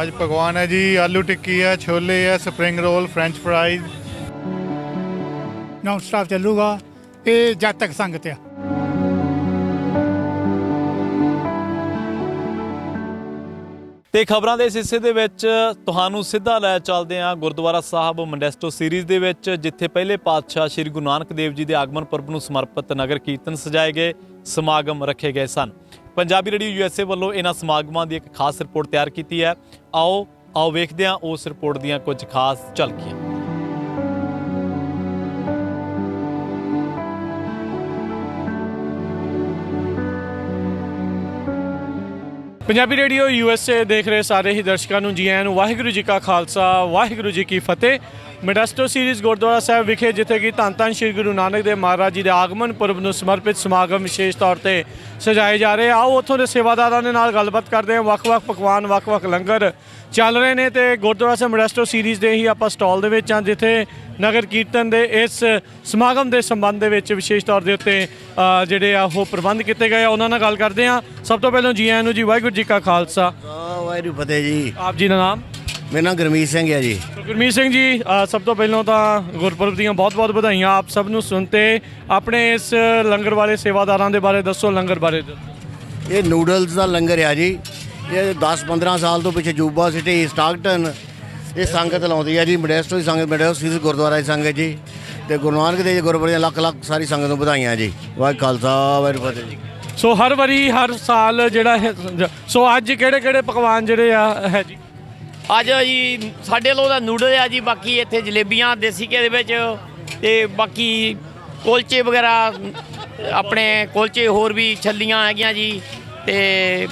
ਅੱਜ ਪਕਵਾਨ ਹੈ ਜੀ ਆਲੂ ਟਿੱਕੀ ਹੈ, ਛੋਲੇ ਹੈ, spring roll, French fries. Non stop ਚੱਲੂਗਾ ਇਹ ਜਦ ਤੱਕ ਸੰਗਤ ਆ। ਤੇ ਖਬਰਾਂ ਦੇ ਇਸ ਹਿੱਸੇ ਦੇ ਵਿੱਚ ਤੁਹਾਨੂੰ ਸਿੱਧਾ ਲੈ ਚੱਲਦੇ ਹਾਂ ਗੁਰਦੁਆਰਾ ਸਾਹਿਬ ਮੰਡੈਸਟੋ ਸੀਰੀਜ਼ ਦੇ ਵਿੱਚ, ਜਿੱਥੇ ਪਹਿਲੇ ਪਾਤਸ਼ਾਹ ਸ੍ਰੀ ਗੁਰੂ ਨਾਨਕ ਦੇਵ ਜੀ ਦੇ ਆਗਮਨ ਪੁਰਬ ਨੂੰ ਸਮਰਪਿਤ ਨਗਰ ਕੀਰਤਨ ਸਜਾਏ ਗਏ, ਸਮਾਗਮ ਰੱਖੇ ਗਏ ਸਨ। ਪੰਜਾਬੀ ਰੇਡੀਓ USA ਵੱਲੋਂ ਇਹਨਾਂ ਸਮਾਗਮਾਂ ਦੀ ਇੱਕ ਖਾਸ ਰਿਪੋਰਟ ਤਿਆਰ ਕੀਤੀ ਹੈ। ਆਓ ਵੇਖਦੇ ਹਾਂ ਉਸ ਰਿਪੋਰਟ ਦੀਆਂ ਕੁਝ ਖਾਸ ਝਲਕੀਆਂ। ਪੰਜਾਬੀ ਰੇਡੀਓ USA ਦੇਖ ਰਹੇ ਸਾਰੇ ਹੀ ਦਰਸ਼ਕਾਂ ਨੂੰ ਜੀ ਆਇਆਂ ਨੂੰ। ਵਾਹਿਗੁਰੂ ਜੀ ਕਾ ਖਾਲਸਾ, ਵਾਹਿਗੁਰੂ ਜੀ ਕੀ ਫਤਿਹ। ਮੰਡੈਸਟੋ ਸੀਰੀਜ਼ ਗੁਰਦੁਆਰਾ ਸਾਹਿਬ ਵਿਖੇ, ਜਿੱਥੇ ਕਿ ਧੰਨ ਧੰਨ ਸ਼੍ਰੀ ਗੁਰੂ ਨਾਨਕ ਦੇਵ ਮਹਾਰਾਜ ਜੀ ਦੇ ਆਗਮਨ ਪੁਰਬ ਨੂੰ ਸਮਰਪਿਤ ਸਮਾਗਮ ਵਿਸ਼ੇਸ਼ ਤੌਰ ਤੇ ਸਜਾਏ ਜਾ ਰਹੇ। ਆਓ ਉੱਥੋਂ ਦੇ ਸੇਵਾਦਾਰਾਂ ਦੇ ਨਾਲ ਗੱਲਬਾਤ ਕਰਦੇ ਹਾਂ। ਵੱਖ-ਵੱਖ ਪਕਵਾਨ, ਵੱਖ-ਵੱਖ ਲੰਗਰ ਚੱਲ ਰਹੇ ਨੇ ਤੇ ਗੁਰਦੁਆਰਾ ਸਾਹਿਬ ਮੰਡੈਸਟੋ ਸੀਰੀਜ਼ ਦੇ ਹੀ ਆਪਾਂ ਸਟਾਲ ਦੇ ਵਿੱਚ ਹਾਂ, ਜਿੱਥੇ ਨਗਰ ਕੀਰਤਨ ਦੇ ਇਸ ਸਮਾਗਮ ਦੇ ਸੰਬੰਧ ਦੇ ਵਿੱਚ ਵਿਸ਼ੇਸ਼ ਤੌਰ ਦੇ ਉੱਤੇ ਜਿਹੜੇ ਆ ਉਹ ਪ੍ਰਬੰਧ ਕੀਤੇ ਗਏ ਆ। ਉਹਨਾਂ ਨਾਲ ਗੱਲ ਕਰਦੇ ਹਾਂ। ਸਭ ਤੋਂ ਪਹਿਲਾਂ ਜੀ ਆਇਆਂ ਨੂੰ ਜੀ। ਵਾਹਿਗੁਰੂ ਜੀ ਕਾ ਖਾਲਸਾ, ਵਾਹਿਗੁਰੂ ਫਤਿਹ ਜੀ। ਆਪ ਜੀ ਦਾ ਨਾਮ? ਮੇਰਾ ਨਾਮ ਗੁਰਮੀਤ ਸਿੰਘ ਹੈ ਜੀ। ਗੁਰਮੀਤ ਸਿੰਘ ਜੀ, ਸਭ ਤੋਂ ਪਹਿਲਾਂ ਤਾਂ ਗੁਰਪੁਰਬ ਦੀਆਂ ਬਹੁਤ-ਬਹੁਤ ਵਧਾਈਆਂ ਆਪ ਸਭ ਨੂੰ। ਸੁਣਤੇ ਆਪਣੇ ਇਸ ਲੰਗਰ ਵਾਲੇ ਸੇਵਾਦਾਰਾਂ ਦੇ ਬਾਰੇ ਦੱਸੋ, ਲੰਗਰ ਬਾਰੇ ਦੱਸੋ। ਇਹ ਨੂਡਲਸ ਦਾ ਲੰਗਰ ਆ ਜੀ। ਇਹ 10-15 ਸਾਲ ਤੋਂ ਪਿੱਛੇ ਜੂਬਾ ਸਿਟੀ ਸਟਾਕਟਨ ਇਹ ਸੰਗਤ ਲਾਉਂਦੀ ਹੈ ਜੀ। ਮੰਡੈਸਟੋ ਦੀ ਸੰਗਤ, ਮੰਡੈਸਟੋ ਸੀਰੀਜ਼ ਗੁਰਦੁਆਰਾ ਦੀ ਸੰਗਤ ਜੀ, ਤੇ ਗੁਰੂ ਨਾਨਕ ਦੇਵ ਗੁਰਪੁਰਬ ਦੀਆਂ ਲੱਖ ਸਾਰੀ ਸੰਗਤ ਨੂੰ ਵਧਾਈਆਂ ਜੀ। ਵਾਹਿਗੁਰੂ ਖਾਲਸਾ, ਵਾਹਿਗੁਰੂ ਫਤਿਹ ਜੀ। ਸੋ ਹਰ ਵਾਰੀ ਹਰ ਸਾਲ ਜਿਹੜਾ ਹੈ, ਸੋ ਅੱਜ ਕਿਹੜੇ ਪਕਵਾਨ ਜਿਹੜੇ ਆ ਹੈ ਜੀ? ਅੱਜ ਜੀ ਸਾਡੇ ਲੋਕ ਦਾ ਨੂਡਲ ਆ ਜੀ, ਬਾਕੀ ਇੱਥੇ ਜਲੇਬੀਆਂ ਦੇਸੀ ਘੇ ਦੇ ਵਿੱਚ, ਤੇ ਬਾਕੀ ਕੁਲਚੇ ਵਗੈਰਾ, ਆਪਣੇ ਕੁਲਚੇ ਹੋਰ ਵੀ ਛੱਲੀਆਂ ਹੈਗੀਆਂ ਜੀ, ਤੇ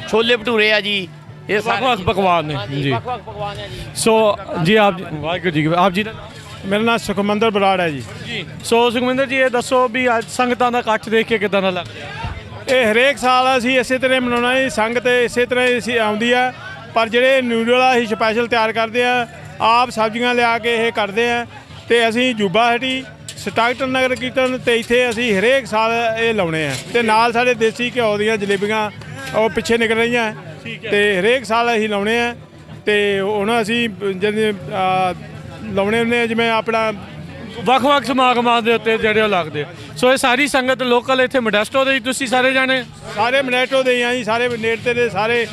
ਛੋਲੇ ਭਟੂਰੇ ਆ ਜੀ। ਇਹ ਵੱਖ-ਵੱਖ ਪਕਵਾਨ ਨੇ ਜੀ, ਵੱਖ-ਵੱਖ ਪਕਵਾਨ ਹੈ ਜੀ। ਸੋ ਜੀ ਆਪ ਵਾਹਿਗੁਰੂ ਜੀ, ਆਪ ਜੀ ਦਾ? ਮੇਰਾ ਨਾਮ ਸੁਖਮੰਦਰ ਬਰਾੜ ਹੈ ਜੀ। ਸੋ ਸੁਖਮਿੰਦਰ ਜੀ, ਇਹ ਦੱਸੋ ਵੀ ਅੱਜ ਸੰਗਤਾਂ ਦਾ ਇਕੱਠ ਦੇਖ ਕੇ ਕਿੱਦਾਂ ਦਾ ਲੱਗ ਰਿਹਾ? ਇਹ ਹਰੇਕ ਸਾਲ ਅਸੀਂ ਇਸੇ ਤਰ੍ਹਾਂ ਮਨਾਉਣਾ ਜੀ। ਸੰਗਤ ਇਸੇ ਤਰ੍ਹਾਂ ਅਸੀਂ ਆਉਂਦੀ ਆ, ਪਰ ਜਿਹੜੇ ਨੂਡਲ ਆ ਅਸੀਂ ਸਪੈਸ਼ਲ ਤਿਆਰ ਕਰਦੇ ਆ, ਆਪ ਸਬਜ਼ੀਆਂ ਲਿਆ ਕੇ ਇਹ ਕਰਦੇ ਆ। ਤੇ ਅਸੀਂ ਜੂਬਾ ਸਿਟੀ ਸਟਾਕਟਨ ਨਗਰ ਕੀਰਤਨ ਤੇ ਇੱਥੇ ਅਸੀਂ ਹਰੇਕ ਸਾਲ ਇਹ ਲਾਉਣੇ ਆ। ਤੇ ਨਾਲ ਸਾਡੇ ਦੇਸੀ ਘਿਓ ਦੀਆਂ ਜਲੇਬੀਆਂ ਉਹ ਪਿੱਛੇ ਨਿਕਲ ਰਹੀਆਂ, ਤੇ ਹਰੇਕ ਸਾਲ ਅਸੀਂ ਲਾਉਣੇ ਆ। ਤੇ ਹੁਣ ਅਸੀਂ ਜਿਹੜੇ ਲਾਉਣੇ ਹੁੰਦੇ, ਜਿਵੇਂ ਆਪਣਾ ਵੱਖ-ਵੱਖ ਸਮਾਗਮਾਂ ਦੇ ਉੱਤੇ ਜਿਹੜੇ ਉਹ ਲੱਗਦੇ। ਸੋ ਇਹ ਸਾਰੀ ਸੰਗਤ ਲੋਕਲ ਇੱਥੇ ਮੰਡੈਸਟੋ ਦੇ ਹੀ ਤੁਸੀਂ ਸਾਰੇ ਜਾਣੇ? ਸਾਰੇ ਮੰਡੈਸਟੋ ਦੇ ਆ ਜੀ, ਸਾਰੇ ਨੇੜੇ ਦੇ ਸਾਰੇ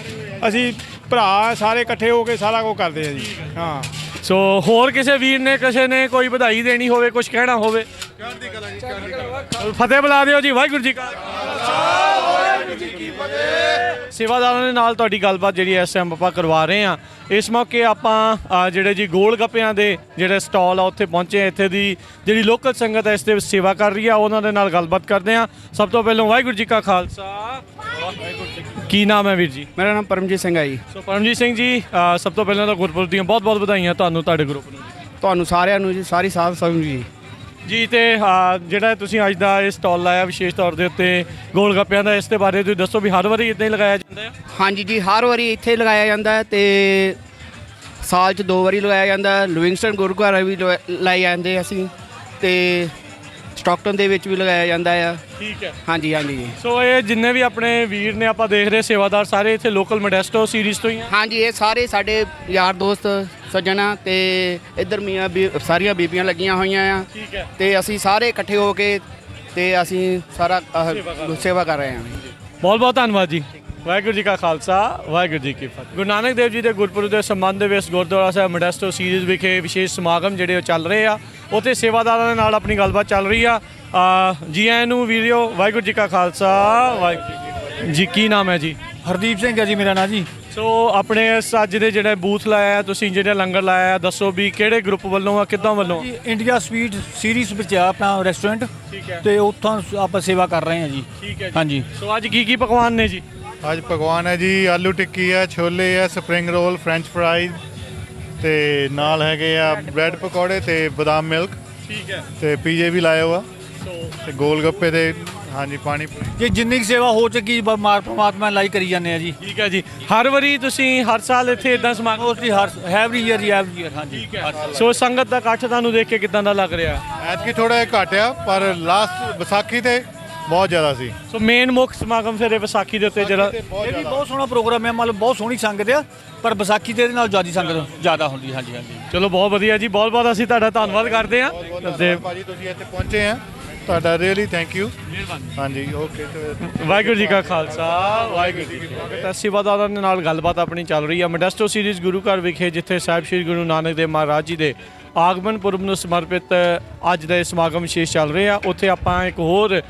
ਅਸੀਂ ਭਰਾ ਸਾਰੇ ਇਕੱਠੇ ਹੋ ਕੇ ਸਾਰਾ ਕੁਝ ਕਰਦੇ ਆ ਜੀ। ਹਾਂ। ਸੋ ਹੋਰ ਕਿਸੇ ਵੀਰ ਨੇ, ਕਿਸੇ ਨੇ ਕੋਈ ਵਧਾਈ ਦੇਣੀ ਹੋਵੇ, ਕੁਝ ਕਹਿਣਾ ਹੋਵੇ? ਫਤਿਹ ਬੁਲਾ ਦਿਓ ਜੀ। ਵਾਹਿਗੁਰੂ ਜੀ ਕਾ ਖਾਲਸਾ, ਵਾਹਿਗੁਰੂ ਜੀ ਕੀ ਫਤਿਹ। ਸੇਵਾਦਾਰਾਂ ਦੇ ਨਾਲ ਤੁਹਾਡੀ ਗੱਲਬਾਤ ਜਿਹੜੀ ਇਸ ਟਾਈਮ ਆਪਾਂ ਕਰਵਾ ਰਹੇ ਹਾਂ। ਇਸ ਮੌਕੇ ਆਪਾਂ ਜਿਹੜੇ ਜੀ ਗੋਲ ਗੱਪਿਆਂ ਦੇ ਜਿਹੜੇ ਸਟਾਲ ਆ ਉੱਥੇ ਪਹੁੰਚੇ। ਇੱਥੇ ਦੀ ਜਿਹੜੀ ਲੋਕਲ ਸੰਗਤ ਹੈ ਇਸ ਦੇ ਵਿੱਚ ਸੇਵਾ ਕਰ ਰਹੀ ਆ, ਉਹਨਾਂ ਦੇ ਨਾਲ ਗੱਲਬਾਤ ਕਰਦੇ ਹਾਂ। ਸਭ ਤੋਂ ਪਹਿਲਾਂ ਵਾਹਿਗੁਰੂ ਜੀ ਕਾ ਖਾਲਸਾ, ਕੀ ਨਾਮ ਹੈ ਵੀਰ ਜੀ? ਮੇਰਾ ਨਾਮ ਪਰਮਜੀਤ ਸਿੰਘ ਹੈ ਜੀ। ਸੋ ਪਰਮਜੀਤ ਸਿੰਘ ਜੀ, ਸਭ ਤੋਂ ਪਹਿਲਾਂ ਤਾਂ ਗੁਰਪੁਰਬ ਦੀਆਂ ਬਹੁਤ-ਬਹੁਤ ਵਧਾਈਆਂ ਤੁਹਾਨੂੰ, ਤੁਹਾਡੇ ਗਰੁੱਪ ਨੂੰ। ਤੁਹਾਨੂੰ ਸਾਰਿਆਂ ਨੂੰ ਜੀ, ਸਾਰੀ ਸਾਧ ਸੰਗਤ ਜੀ। ਜੀ ਤੇ ਜਿਹੜਾ ਤੁਸੀਂ ਅੱਜ ਦਾ ਇਹ ਸਟਾਲ ਲਾਇਆ ਵਿਸ਼ੇਸ਼ ਤੌਰ ਦੇ ਉੱਤੇ ਗੋਲ ਗੱਪਿਆਂ ਦਾ, ਇਸ ਦੇ ਬਾਰੇ ਤੁਸੀਂ ਦੱਸੋ ਵੀ ਹਰ ਵਾਰੀ ਇੱਦਾਂ ਹੀ ਲਗਾਇਆ ਜਾਂਦਾ ਹੈ? ਹਾਂਜੀ ਜੀ, ਹਰ ਵਾਰੀ ਇੱਥੇ ਲਗਾਇਆ ਜਾਂਦਾ ਹੈ, ਤੇ ਸਾਲ 'ਚ 2 ਵਾਰੀ ਲਗਾਇਆ ਜਾਂਦਾ। ਲਿਵਿੰਗਸਟਨ ਗੁਰਦੁਆਰਾ ਵੀ ਲਾਏ ਜਾਂਦੇ ਅਸੀਂ, ਤੇ ਸਟਾਕਟਨ ਦੇ ਵਿੱਚ ਵੀ ਲਗਾਇਆ ਜਾਂਦਾ ਆ। ਠੀਕ ਹੈ। ਹਾਂਜੀ ਜੀ। ਸੋ ਇਹ ਜਿੰਨੇ ਵੀ ਆਪਣੇ ਵੀਰ ਨੇ ਆਪਾਂ ਦੇਖ ਰਹੇ ਸੇਵਾਦਾਰ, ਸਾਰੇ ਇੱਥੇ ਲੋਕਲ ਮੰਡੈਸਟੋ ਸੀਰੀਜ਼ ਤੋਂ ਹੀ ਆ? ਹਾਂਜੀ, ਇਹ ਸਾਰੇ ਸਾਡੇ ਯਾਰ ਦੋਸਤ ਸੱਜਣਾ, ਤੇ ਇੱਧਰ ਮੀਆਂ ਸਾਰੀਆਂ ਬੀਬੀਆਂ ਲੱਗੀਆਂ ਹੋਈਆਂ ਆ। ਠੀਕ ਹੈ। ਤੇ ਅਸੀਂ ਸਾਰੇ ਇਕੱਠੇ ਹੋ ਕੇ ਤੇ ਅਸੀਂ ਸਾਰਾ ਸੇਵਾ ਕਰ ਰਹੇ ਹਾਂ। ਬਹੁਤ-ਬਹੁਤ ਧੰਨਵਾਦ ਜੀ। ਵਾਹਿਗੁਰੂ ਜੀ ਕਾ ਖਾਲਸਾ, ਵਾਹਿਗੁਰੂ ਜੀ ਕੀ ਫਤਿਹ। ਗੁਰੂ ਨਾਨਕ ਦੇਵ ਜੀ ਦੇ ਗੁਰਪੁਰਬ ਦੇ ਸੰਬੰਧ ਦੇ ਵਿੱਚ ਗੁਰਦੁਆਰਾ ਸਾਹਿਬ ਮੰਡੈਸਟੋ ਸੀਰੀਜ਼ ਵਿਖੇ ਵਿਸ਼ੇਸ਼ ਸਮਾਗਮ ਜਿਹੜੇ ਉਹ ਚੱਲ ਰਹੇ ਆ। ਉੱਥੇ ਸੇਵਾਦਾਰਾਂ ਦੇ ਨਾਲ ਆਪਣੀ ਗੱਲਬਾਤ ਚੱਲ ਰਹੀ ਆ। ਜੀ ਆਇਆਂ ਨੂੰ ਵੀਰਿਓ। ਵਾਹਿਗੁਰੂ ਜੀ ਕਾ ਖਾਲਸਾ, ਵਾਹਿਗੁਰੂ ਜੀ। ਕੀ ਨਾਮ ਹੈ ਜੀ? ਹਰਦੀਪ ਸਿੰਘ ਹੈ ਜੀ ਮੇਰਾ ਨਾਮ ਜੀ। ਸੋ ਆਪਣੇ ਅੱਜ ਦੇ ਜਿਹੜੇ ਬੂਥ ਲਾਇਆ ਤੁਸੀਂ, ਜਿਹੜਾ ਲੰਗਰ ਲਾਇਆ, ਦੱਸੋ ਵੀ ਕਿਹੜੇ ਗਰੁੱਪ ਵੱਲੋਂ ਆ, ਕਿੱਦਾਂ ਵੱਲੋਂ? ਇੰਡੀਆ ਸਵੀਟ ਸੀਰੀਜ਼ ਵਿੱਚ ਆ ਆਪਣਾ ਰੈਸਟੋਰੈਂਟ, ਤੇ ਉੱਥੋਂ ਆਪਾਂ ਸੇਵਾ ਕਰ ਰਹੇ ਹਾਂ ਜੀ। ਠੀਕ ਹੈ। ਹਾਂਜੀ। ਸੋ ਅੱਜ ਕੀ ਪਕਵਾਨ ਨੇ ਜੀ? ਅੱਜ ਪਕਵਾਨ ਹੈ ਜੀ ਆਲੂ ਟਿੱਕੀ ਹੈ, ਛੋਲੇ ਹੈ, ਸਪਰਿੰਗ ਰੋਲ, ਫ੍ਰੈਂਚ ਫਰਾਈਜ਼, ਤੇ ਨਾਲ ਹੈਗੇ ਆ ਬ੍ਰੈਡ ਪਕੌੜੇ ਤੇ ਬਦਾਮ ਮਿਲਕ। ਠੀਕ ਹੈ। ਤੇ ਪੀਜੇ ਵੀ ਲਾਏ ਹੋਆ, ਤੇ ਗੋਲ ਗੱਪੇ ਤੇ ਹਾਂਜੀ ਪਾਣੀ ਪੂਰੀ। ਜੇ ਜਿੰਨੀ ਸੇਵਾ ਹੋ ਚੁੱਕੀ ਮਾਰ ਪਰਮਾਤਮਾ ਲਾਈ ਕਰੀ ਜਾਂਦੇ ਆ ਜੀ। ਠੀਕ ਹੈ ਜੀ। ਹਰ ਵਾਰੀ ਤੁਸੀਂ ਹਰ ਸਾਲ ਇੱਥੇ ਇਦਾਂ ਸਮਾਗਮ? ਮੋਸਟਲੀ ਐਵਰੀ ਈਅਰ ਹਾਂਜੀ। ਸੋ ਸੰਗਤ ਦਾ ਇਕੱਠ ਤੁਹਾਨੂੰ ਦੇਖ ਕੇ ਕਿਦਾਂ ਦਾ ਲੱਗ ਰਿਹਾ? ਐਤਕੀ ਥੋੜਾ ਜਿਹਾ ਘੱਟ ਆ, ਪਰ ਲਾਸਟ ਵਿਸਾਖੀ ਤੇ ਬਹੁਤ ਜ਼ਿਆਦਾ ਸੀ। ਸੋ ਮੇਨ ਮੁੱਖ ਸਮਾਗਮ ਫਿਰ ਇਹ ਵਿਸਾਖੀ ਦੇ ਉੱਤੇ ਜਿਹੜਾ ਇਹ ਵੀ ਬਹੁਤ ਸੋਹਣਾ ਪ੍ਰੋਗਰਾਮ ਹੈ, ਮਤਲਬ ਬਹੁਤ ਸੋਹਣੀ ਸੰਗਤ ਆ, ਪਰ ਵਿਸਾਖੀ ਦੇ ਨਾਲ ਜ਼ਿਆਦਾ ਸੰਗਤ ਜ਼ਿਆਦਾ ਹੁੰਦੀ। ਹਾਂਜੀ ਹਾਂਜੀ ਚਲੋ ਬਹੁਤ ਵਧੀਆ ਜੀ, ਬਹੁਤ ਬਹੁਤ ਅਸੀਂ ਤੁਹਾਡਾ ਧੰਨਵਾਦ ਕਰਦੇ ਹਾਂ ਤੇ ਭਾਜੀ ਤੁਸੀਂ ਇੱਥੇ ਪਹੁੰਚੇ ਆ, ਤੁਹਾਡਾ ਰੀਅਲੀ ਥੈਂਕ ਯੂ। ਹਾਂਜੀ ਓਕੇ। ਵਾਹਿਗੁਰੂ ਜੀ ਕਾ ਖਾਲਸਾ ਵਾਹਿਗੁਰੂ ਜੀ ਕੀ ਫਤਿਹ। ਸੇਵਾਦਾਰਾਂ ਦੇ ਨਾਲ ਗੱਲਬਾਤ ਆਪਣੀ ਚੱਲ ਰਹੀ ਹੈ ਮੋਡੈਸਟੋ ਸੀਰੀਜ਼ ਗੁਰੂ ਘਰ ਵਿਖੇ, ਜਿੱਥੇ ਸਾਹਿਬ ਸ੍ਰੀ ਗੁਰੂ ਨਾਨਕ ਦੇਵ ਮਹਾਰਾਜ ਜੀ ਦੇ ਆਗਮਨ ਪੁਰਬ ਨੂੰ ਸਮਰਪਿਤ ਅੱਜ ਦੇ ਸਮਾਗਮ ਵਿਸ਼ੇਸ਼ ਚੱਲ ਰਹੇ ਆ। ਉੱਥੇ ਆਪਾਂ ਇੱਕ ਹੋਰ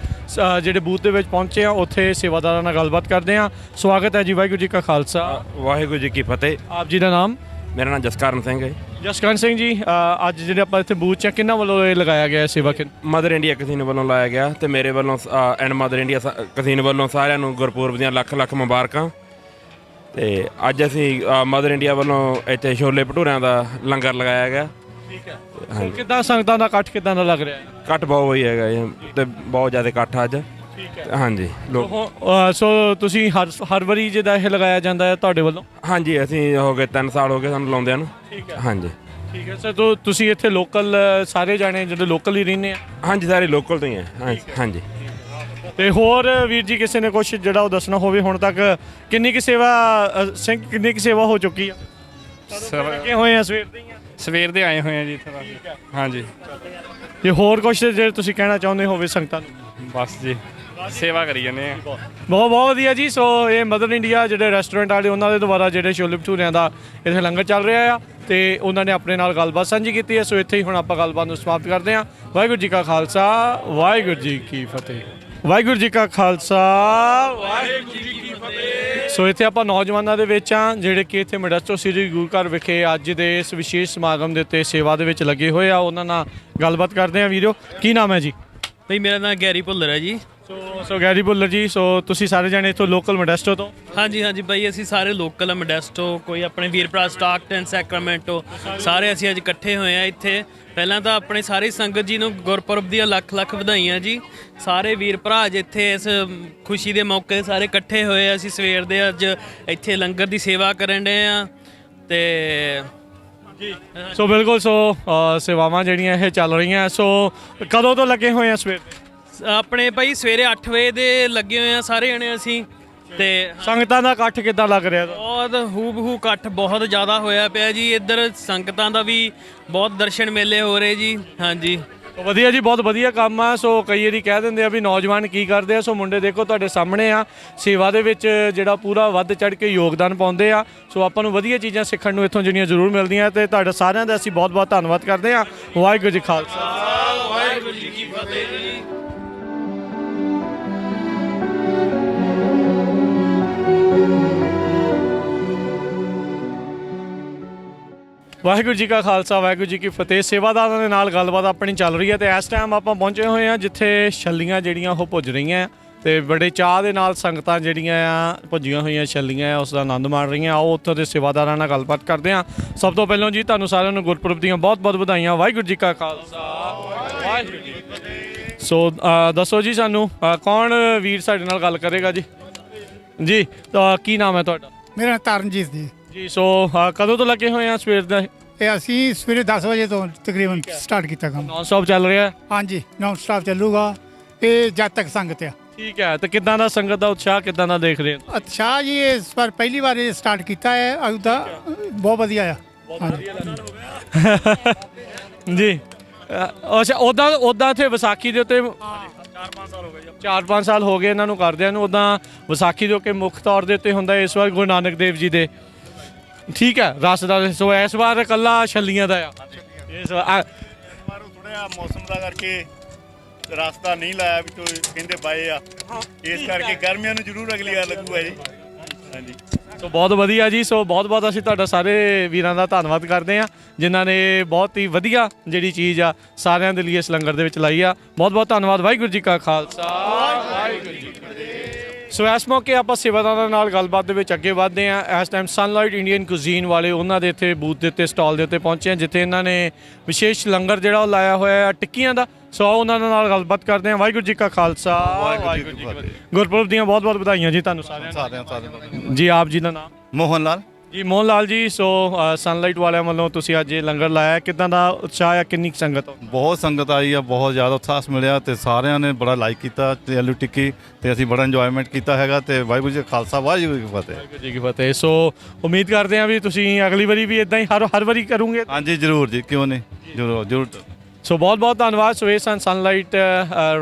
ਜਿਹੜੇ ਬੂਥ ਦੇ ਵਿੱਚ ਪਹੁੰਚੇ ਆ, ਉੱਥੇ ਸੇਵਾਦਾਰਾਂ ਨਾਲ ਗੱਲਬਾਤ ਕਰਦੇ ਆ। ਸਵਾਗਤ ਹੈ ਜੀ, ਵਾਹਿਗੁਰੂ ਜੀ ਕਾ ਖਾਲਸਾ ਵਾਹਿਗੁਰੂ ਜੀ ਕੀ ਫਤਿਹ। ਆਪ ਜੀ ਦਾ ਨਾਮ? ਮੇਰਾ ਨਾਮ ਜਸਕਰਨ ਸਿੰਘ ਹੈ। ਜਸਕਰਨ ਸਿੰਘ ਜੀ, ਅੱਜ ਜਿਹੜੇ ਆਪਾਂ ਇੱਥੇ ਬੂਥ 'ਚ ਕਿਹਨਾਂ ਵੱਲੋਂ ਇਹ ਲਗਾਇਆ ਗਿਆ ਸੇਵਾ ਮਦਰ ਇੰਡੀਆ ਕਸੀਨ ਵੱਲੋਂ ਲਾਇਆ ਗਿਆ ਤੇ ਮੇਰੇ ਵੱਲੋਂ ਐਂਡ ਮਦਰ ਇੰਡੀਆ ਕਸੀਨ ਵੱਲੋਂ ਸਾਰਿਆਂ ਨੂੰ ਗੁਰਪੁਰਬ ਦੀਆਂ ਲੱਖ ਲੱਖ ਮੁਬਾਰਕਾਂ। ਤੇ ਅੱਜ ਅਸੀਂ ਮਦਰ ਇੰਡੀਆ ਵੱਲੋਂ ਇੱਥੇ ਛੋਲੇ ਭਟੂਰਿਆਂ ਦਾ ਲੰਗਰ ਲਗਾਇਆ ਗਿਆ। ਠੀਕ ਹੈ। ਕਿੱਦਾਂ ਸੰਗਤਾਂ ਦਾ ਇਕੱਠ ਕਿੱਦਾਂ ਦਾ ਲੱਗ ਰਿਹਾ ਹੈ? ਇਕੱਠ ਬਹੁਤ ਹੋਈ ਹੈਗਾ ਜੀ, ਤੇ ਬਹੁਤ ਜ਼ਿਆਦਾ ਇਕੱਠ ਅੱਜ। ਠੀਕ ਹੈ। ਹਾਂਜੀ ਲੋਕ ਸੋ ਤੁਸੀਂ ਹਰ ਵਾਰੀ ਜਿਹਦਾ ਇਹ ਲਗਾਇਆ ਜਾਂਦਾ ਹੈ ਤੁਹਾਡੇ ਵੱਲੋਂ? ਹਾਂਜੀ ਅਸੀਂ ਹੋ ਗਏ 3 ਸਾਲ ਹੋ ਗਏ ਸਾਨੂੰ ਲਾਉਂਦਿਆਂ ਨੂੰ। ਠੀਕ ਹੈ। ਹਾਂਜੀ ਠੀਕ ਹੈ ਸਰ। ਤੋ ਤੁਸੀਂ ਇੱਥੇ ਲੋਕਲ ਸਾਰੇ ਜਾਣੇ ਜਿਹੜੇ ਲੋਕਲ ਹੀ ਰਹਿੰਦੇ ਆ? ਹਾਂਜੀ ਸਾਰੇ ਲੋਕਲ ਤੋਂ ਹੀ ਹੈ। ਹਾਂਜੀ ਤੇ ਹੋਰ ਵੀਰ ਜੀ ਕਿਸੇ ਨੇ ਕੁਝ ਜਿਹੜਾ ਉਹ ਦੱਸਣਾ ਹੋਵੇ ਹੁਣ ਤੱਕ ਕਿੰਨੀ ਕੁ ਸੇਵਾ ਸਿੰਘ ਕਿੰਨੀ ਕੁ ਸੇਵਾ ਹੋ ਚੁੱਕੀ ਆ? ਲੱਗੇ ਹੋਏ ਆ ਸਵੇਰ ਦੇ ਹੀ ਆ? ਸਵੇਰ ਦੇ ਆਏ ਹੋਏ ਆ ਜੀ ਇੱਥੇ ਤਾਂ। ਹਾਂਜੀ ਤੇ ਹੋਰ ਕੁਝ ਜਿਹੜੇ ਤੁਸੀਂ ਕਹਿਣਾ ਚਾਹੁੰਦੇ ਹੋਵੇ ਸੰਗਤਾਂ ਨੂੰ? ਬਸ ਜੀ ਸੇਵਾ ਕਰੀ ਜਾਂਦੇ ਆ। ਬਹੁਤ ਬਹੁਤ ਵਧੀਆ ਜੀ। ਸੋ ਇਹ ਮਦਰ ਇੰਡੀਆ ਜਿਹੜੇ ਰੈਸਟੋਰੈਂਟ ਵਾਲੇ ਉਹਨਾਂ ਦੇ ਦੁਆਰਾ ਜਿਹੜੇ ਛੋਲੇ ਭਟੂਰਿਆਂ ਦਾ ਇੱਥੇ ਲੰਗਰ ਚੱਲ ਰਿਹਾ ਆ ਤੇ ਉਹਨਾਂ ਨੇ ਆਪਣੇ ਨਾਲ ਗੱਲਬਾਤ ਸਾਂਝੀ ਕੀਤੀ ਹੈ। ਸੋ ਇੱਥੇ ਹੀ ਹੁਣ ਆਪਾਂ ਗੱਲਬਾਤ ਨੂੰ ਸਮਾਪਤ ਕਰਦੇ ਹਾਂ। ਵਾਹਿਗੁਰੂ ਜੀ ਕਾ ਖਾਲਸਾ ਵਾਹਿਗੁਰੂ ਜੀ ਕੀ ਫਤਿਹ। ਵਾਹਿਗੁਰੂ ਜੀ ਕਾ ਖਾਲਸਾ ਵਾਹਿਗੁਰੂ ਜੀ ਕੀ ਫਤਿਹ। ਸੋ ਇੱਥੇ ਆਪਾਂ ਨੌਜਵਾਨਾਂ ਦੇ ਵਿੱਚ ਆ ਜਿਹੜੇ ਕਿ ਇੱਥੇ ਮੋਡੈਸਟੋ ਸ੍ਰੀ ਗੁਰੂ ਘਰ ਵਿਖੇ ਅੱਜ ਦੇ ਇਸ ਵਿਸ਼ੇਸ਼ ਸਮਾਗਮ ਦੇ ਉੱਤੇ ਸੇਵਾ ਦੇ ਵਿੱਚ ਲੱਗੇ ਹੋਏ ਆ। ਉਹਨਾਂ ਨਾਲ ਗੱਲਬਾਤ ਕਰਦੇ ਆ। ਵੀਰੋ ਕੀ ਨਾਮ ਹੈ ਜੀ? ਭਾਈ ਮੇਰਾ ਨਾਮ ਗੈਰੀ ਭੁੱਲਰ ਹੈ ਜੀ। ਸੋ ਗੈਰੀ ਭੁੱਲਰ ਜੀ, ਸੋ ਤੁਸੀਂ ਸਾਰੇ ਜਾਣੇ ਇੱਥੋਂ ਲੋਕਲ ਮੋਡੈਸਟੋ ਤੋਂ? ਹਾਂਜੀ ਹਾਂਜੀ ਭਾਈ ਅਸੀਂ ਸਾਰੇ ਲੋਕਲ ਆ ਮੋਡੈਸਟੋ, ਕੋਈ ਆਪਣੇ ਵੀਰ ਭਰਾ ਸਟਾਕਟਨ ਸੈਕਰਾਮੈਂਟੋ, ਸਾਰੇ ਅਸੀਂ ਅੱਜ ਇਕੱਠੇ ਹੋਏ ਆ ਇੱਥੇ। ਪਹਿਲਾਂ ਤਾਂ ਆਪਣੇ ਸਾਰੀ ਸੰਗਤ ਜੀ ਨੂੰ ਗੁਰਪੁਰਬ ਦੀਆਂ ਲੱਖ ਲੱਖ ਵਧਾਈਆਂ ਜੀ। ਸਾਰੇ ਵੀਰ ਭਰਾ ਅੱਜ ਇੱਥੇ ਇਸ ਖੁਸ਼ੀ ਦੇ ਮੌਕੇ ਸਾਰੇ ਇਕੱਠੇ ਹੋਏ ਆ। ਅਸੀਂ ਸਵੇਰ ਦੇ ਅੱਜ ਇੱਥੇ ਲੰਗਰ ਦੀ ਸੇਵਾ ਕਰਨ ਡਏ ਆ ਤੇ ਸੋ ਬਿਲਕੁਲ। ਸੋ ਸੇਵਾਵਾਂ ਜਿਹੜੀਆਂ ਇਹ ਚੱਲ ਰਹੀਆਂ। ਸੋ ਕਦੋਂ ਤੋਂ ਲੱਗੇ ਹੋਏ ਆ ਸਵੇਰ ਦੇ? ਆਪਣੇ ਭਾਈ ਸਵੇਰੇ 8 ਵਜੇ ਦੇ ਲੱਗੇ ਹੋਏ ਆ ਸਾਰੇ ਜਣੇ ਅਸੀਂ। ਤੇ ਸੰਗਤਾਂ ਦਾ ਇਕੱਠ ਕਿੱਦਾਂ ਲੱਗ ਰਿਹਾ? ਬਹੁਤ ਹੂਬਹੂ ਇਕੱਠ ਬਹੁਤ ਜ਼ਿਆਦਾ ਹੋਇਆ ਪਿਆ ਜੀ। ਇੱਧਰ ਸੰਗਤਾਂ ਦਾ ਵੀ ਬਹੁਤ ਦਰਸ਼ਨ ਮੇਲੇ ਹੋ ਰਹੇ ਜੀ। ਹਾਂਜੀ ਵਧੀਆ ਜੀ, ਬਹੁਤ ਵਧੀਆ ਕੰਮ ਆ। ਸੋ ਕਈ ਵਾਰੀ ਕਹਿ ਦਿੰਦੇ ਆ ਵੀ ਨੌਜਵਾਨ ਕੀ ਕਰਦੇ ਆ। ਸੋ ਮੁੰਡੇ ਦੇਖੋ ਤੁਹਾਡੇ ਸਾਹਮਣੇ ਆ, ਸੇਵਾ ਦੇ ਵਿੱਚ ਜਿਹੜਾ ਪੂਰਾ ਵੱਧ ਚੜ ਕੇ ਯੋਗਦਾਨ ਪਾਉਂਦੇ ਆ। ਸੋ ਆਪਾਂ ਨੂੰ ਵਧੀਆ ਚੀਜ਼ਾਂ ਸਿੱਖਣ ਨੂੰ ਇੱਥੋਂ ਜਿਹੜੀਆਂ ਜ਼ਰੂਰ ਮਿਲਦੀਆਂ ਤੇ ਤੁਹਾਡਾ ਸਾਰਿਆਂ ਦਾ ਅਸੀਂ ਬਹੁਤ ਬਹੁਤ ਧੰਨਵਾਦ ਕਰਦੇ ਆ। ਵਾਹਿਗੁਰੂ ਜੀ ਖਾਲਸਾ ਵਾਹਿਗੁਰੂ ਜੀ ਕੀ ਫਤਿਹ ਜੀ। ਵਾਹਿਗੁਰੂ ਜੀ ਕਾ ਖਾਲਸਾ ਵਾਹਿਗੁਰੂ ਜੀ ਕੀ ਫਤਿਹ। ਸੇਵਾਦਾਰਾਂ ਦੇ ਨਾਲ ਗੱਲਬਾਤ ਆਪਣੀ ਚੱਲ ਰਹੀ ਹੈ ਤੇ ਇਸ ਟਾਈਮ ਆਪਾਂ ਪਹੁੰਚੇ ਹੋਏ ਆ ਜਿੱਥੇ ਛੱਲੀਆਂ ਜਿਹੜੀਆਂ ਉਹ ਭੁੱਜ ਰਹੀਆਂ ਤੇ ਬੜੇ ਚਾਹ ਦੇ ਨਾਲ ਸੰਗਤਾਂ ਜਿਹੜੀਆਂ ਆ ਭੁੱਜੀਆਂ ਹੋਈਆਂ ਛੱਲੀਆਂ ਉਸ ਦਾ ਆਨੰਦ ਮਾਣ ਰਹੀਆਂ। ਆਓ ਉੱਥੋਂ ਦੇ ਸੇਵਾਦਾਰਾਂ ਨਾਲ ਗੱਲਬਾਤ ਕਰਦੇ ਹਾਂ। ਸਭ ਤੋਂ ਪਹਿਲਾਂ ਜੀ ਤੁਹਾਨੂੰ ਸਾਰਿਆਂ ਨੂੰ ਗੁਰਪੁਰਬ ਦੀਆਂ ਬਹੁਤ ਬਹੁਤ ਵਧਾਈਆਂ। ਵਾਹਿਗੁਰੂ ਜੀ ਕਾ ਖਾਲਸਾ ਵਾਹਿਗੁਰੂ ਜੀ ਕੀ ਫਤਿਹ। ਸੋ ਦੱਸੋ ਜੀ ਸਾਨੂੰ ਕੌਣ ਵੀਰ ਸਾਡੇ ਨਾਲ ਗੱਲ ਕਰੇਗਾ ਜੀ? ਜੀ ਤਾਂ ਕੀ ਨਾਮ ਹੈ ਤੁਹਾਡਾ? ਮੇਰਾ ਨਾਮ ਤਰਨਜੀਤ ਜੀ। ਸੋ ਕਦੋਂ ਤੋਂ ਲੱਗੇ ਹੋਏ ਆ ਸਵੇਰ ਦਾ? ਇਹ ਅਸੀਂ ਸਵੇਰੇ 10 ਵਜੇ ਤੋਂ ਤਕਰੀਬਨ ਸਟਾਰਟ ਕੀਤਾ ਕੰਮ। ਨੌਨ ਸਟਾਪ ਚੱਲ ਰਿਹਾ? ਹਾਂਜੀ ਨੌਨ ਸਟਾਪ ਚੱਲੂਗਾ ਇਹ ਜਦ ਤੱਕ ਸੰਗਤ ਆ। ਠੀਕ ਹੈ। ਤੇ ਕਿੱਦਾਂ ਦਾ ਸੰਗਤ ਦਾ ਉਤਸ਼ਾਹ ਕਿੱਦਾਂ ਦਾ ਦੇਖ ਰਹੇ ਹੋ? ਅੱਛਾ ਜੀ, ਇਸ ਵਾਰ ਪਹਿਲੀ ਵਾਰ ਇਹ ਸਟਾਰਟ ਕੀਤਾ ਹੈ। ਉਹਦਾ ਬਹੁਤ ਵਧੀਆ ਆ। ਜੀ ਅੱਛਾ, ਉੱਦਾਂ ਇੱਥੇ ਵਿਸਾਖੀ ਦੇ ਉੱਤੇ 4-5 ਸਾਲ ਹੋ ਗਏ ਇਹਨਾਂ ਨੂੰ ਕਰਦਿਆਂ ਨੂੰ। ਉੱਦਾਂ ਵਿਸਾਖੀ ਦੇ ਉੱਤੇ ਮੁੱਖ ਤੌਰ ਦੇ ਉੱਤੇ ਹੁੰਦਾ ਇਸ ਵਾਰ ਗੁਰੂ ਨਾਨਕ ਦੇਵ ਜੀ ਦੇ। ਠੀਕ ਹੈ, ਰਸ ਦਾ। ਸੋ ਇਸ ਵਾਰ ਇਕੱਲਾ ਛੱਲੀਆਂ ਦਾ ਆ। ਇਸ ਵਾਰ ਥੋੜਾ ਜਿਹਾ ਮੌਸਮ ਦਾ ਕਰਕੇ ਰਸਤਾ ਨਹੀਂ ਲਾਇਆ ਵੀ ਕਹਿੰਦੇ ਬਾਏ ਆ, ਇਸ ਕਰਕੇ ਗਰਮੀਆਂ ਨੂੰ ਜ਼ਰੂਰ ਅਗਲੀ ਵਾਰ ਲੱਗੂਗਾ ਜੀ। ਹਾਂਜੀ ਸੋ ਬਹੁਤ ਵਧੀਆ ਜੀ। ਸੋ ਬਹੁਤ ਬਹੁਤ ਅਸੀਂ ਤੁਹਾਡਾ ਸਾਰੇ ਵੀਰਾਂ ਦਾ ਧੰਨਵਾਦ ਕਰਦੇ ਹਾਂ ਜਿਨ੍ਹਾਂ ਨੇ ਬਹੁਤ ਹੀ ਵਧੀਆ ਜਿਹੜੀ ਚੀਜ਼ ਆ ਸਾਰਿਆਂ ਦੇ ਲਈ ਇਸ ਲੰਗਰ ਦੇ ਵਿੱਚ ਲਾਈ ਆ। ਬਹੁਤ ਬਹੁਤ ਧੰਨਵਾਦ। ਵਾਹਿਗੁਰੂ ਜੀ ਕਾ ਖਾਲਸਾ ਵਾਹਿਗੁਰੂ ਜੀ ਕੀ ਫਤਿਹ। ਸੋ ਇਸ ਮੌਕੇ ਆਪਾਂ ਸੇਵਾਦਾਰਾਂ ਨਾਲ ਗੱਲਬਾਤ ਦੇ ਵਿੱਚ ਅੱਗੇ ਵਧਦੇ ਹਾਂ। ਇਸ ਟਾਈਮ ਸਨਲਾਈਟ ਇੰਡੀਅਨ ਕੁਜ਼ੀਨ ਵਾਲੇ ਉਹਨਾਂ ਦੇ ਇੱਥੇ ਬੂਥ ਦੇ ਉੱਤੇ ਸਟਾਲ ਦੇ ਉੱਤੇ ਪਹੁੰਚੇ ਹਾਂ ਜਿੱਥੇ ਇਹਨਾਂ ਨੇ ਵਿਸ਼ੇਸ਼ ਲੰਗਰ ਜਿਹੜਾ ਉਹ ਲਾਇਆ ਹੋਇਆ ਹੈ ਟਿੱਕੀਆਂ ਦਾ। ਸੋ ਉਹਨਾਂ ਦੇ ਨਾਲ ਗੱਲਬਾਤ ਕਰਦੇ ਹਾਂ। ਵਾਹਿਗੁਰੂ ਜੀ ਕਾ ਖਾਲਸਾ ਵਾਹਿਗੁਰੂ ਜੀ ਕੀ ਫਤਿਹ। ਗੁਰਪੁਰਬ ਦੀਆਂ ਬਹੁਤ ਬਹੁਤ ਵਧਾਈਆਂ ਜੀ ਤੁਹਾਨੂੰ ਸਾਰਿਆਂ ਨੂੰ। ਜੀ ਆਪ ਜੀ ਦਾ ਨਾਮ? ਮੋਹਨ ਲਾਲ। ਜੀ ਮੋਹਨ ਲਾਲ ਜੀ, ਸੋ ਸਨਲਾਈਟ ਵਾਲਿਆਂ ਵੱਲੋਂ ਤੁਸੀਂ ਅੱਜ ਇਹ ਲੰਗਰ ਲਾਇਆ, ਕਿੱਦਾਂ ਦਾ ਉਤਸ਼ਾਹ ਆ, ਕਿੰਨੀ ਕੁ ਸੰਗਤ? ਬਹੁਤ ਸੰਗਤ ਆਈ ਆ, ਬਹੁਤ ਜ਼ਿਆਦਾ ਉਤਸ਼ਾਹ ਮਿਲਿਆ ਤੇ ਸਾਰਿਆਂ ਨੇ ਬੜਾ ਲਾਈਕ ਕੀਤਾ ਤੇ ਆਲੂ ਟਿੱਕੀ ਤੇ ਅਸੀਂ ਬੜਾ ਇੰਜੋਇਮੈਂਟ ਕੀਤਾ ਹੈਗਾ ਤੇ ਵਾਹਿਗੁਰੂ ਜੀ ਕਾ ਖਾਲਸਾ ਵਾਹਿਗੁਰੂ ਜੀ ਕੀ ਫਤਿਹ। ਵਾਹਿਗੁਰੂ ਜੀ ਕੀ ਫਤਿਹ। ਸੋ ਉਮੀਦ ਕਰਦੇ ਹਾਂ ਵੀ ਤੁਸੀਂ ਅਗਲੀ ਵਾਰੀ ਵੀ ਇਦਾਂ ਹੀ ਹਰ ਵਾਰੀ ਕਰੋਗੇ। ਹਾਂਜੀ ਜ਼ਰੂਰ ਜੀ, ਕਿਉਂ ਨਹੀਂ, ਜ਼ਰੂਰ। ਸੋ ਬਹੁਤ ਬਹੁਤ ਧੰਨਵਾਦ। ਸੋ ਇਹ ਸਨ ਸਨਲਾਈਟ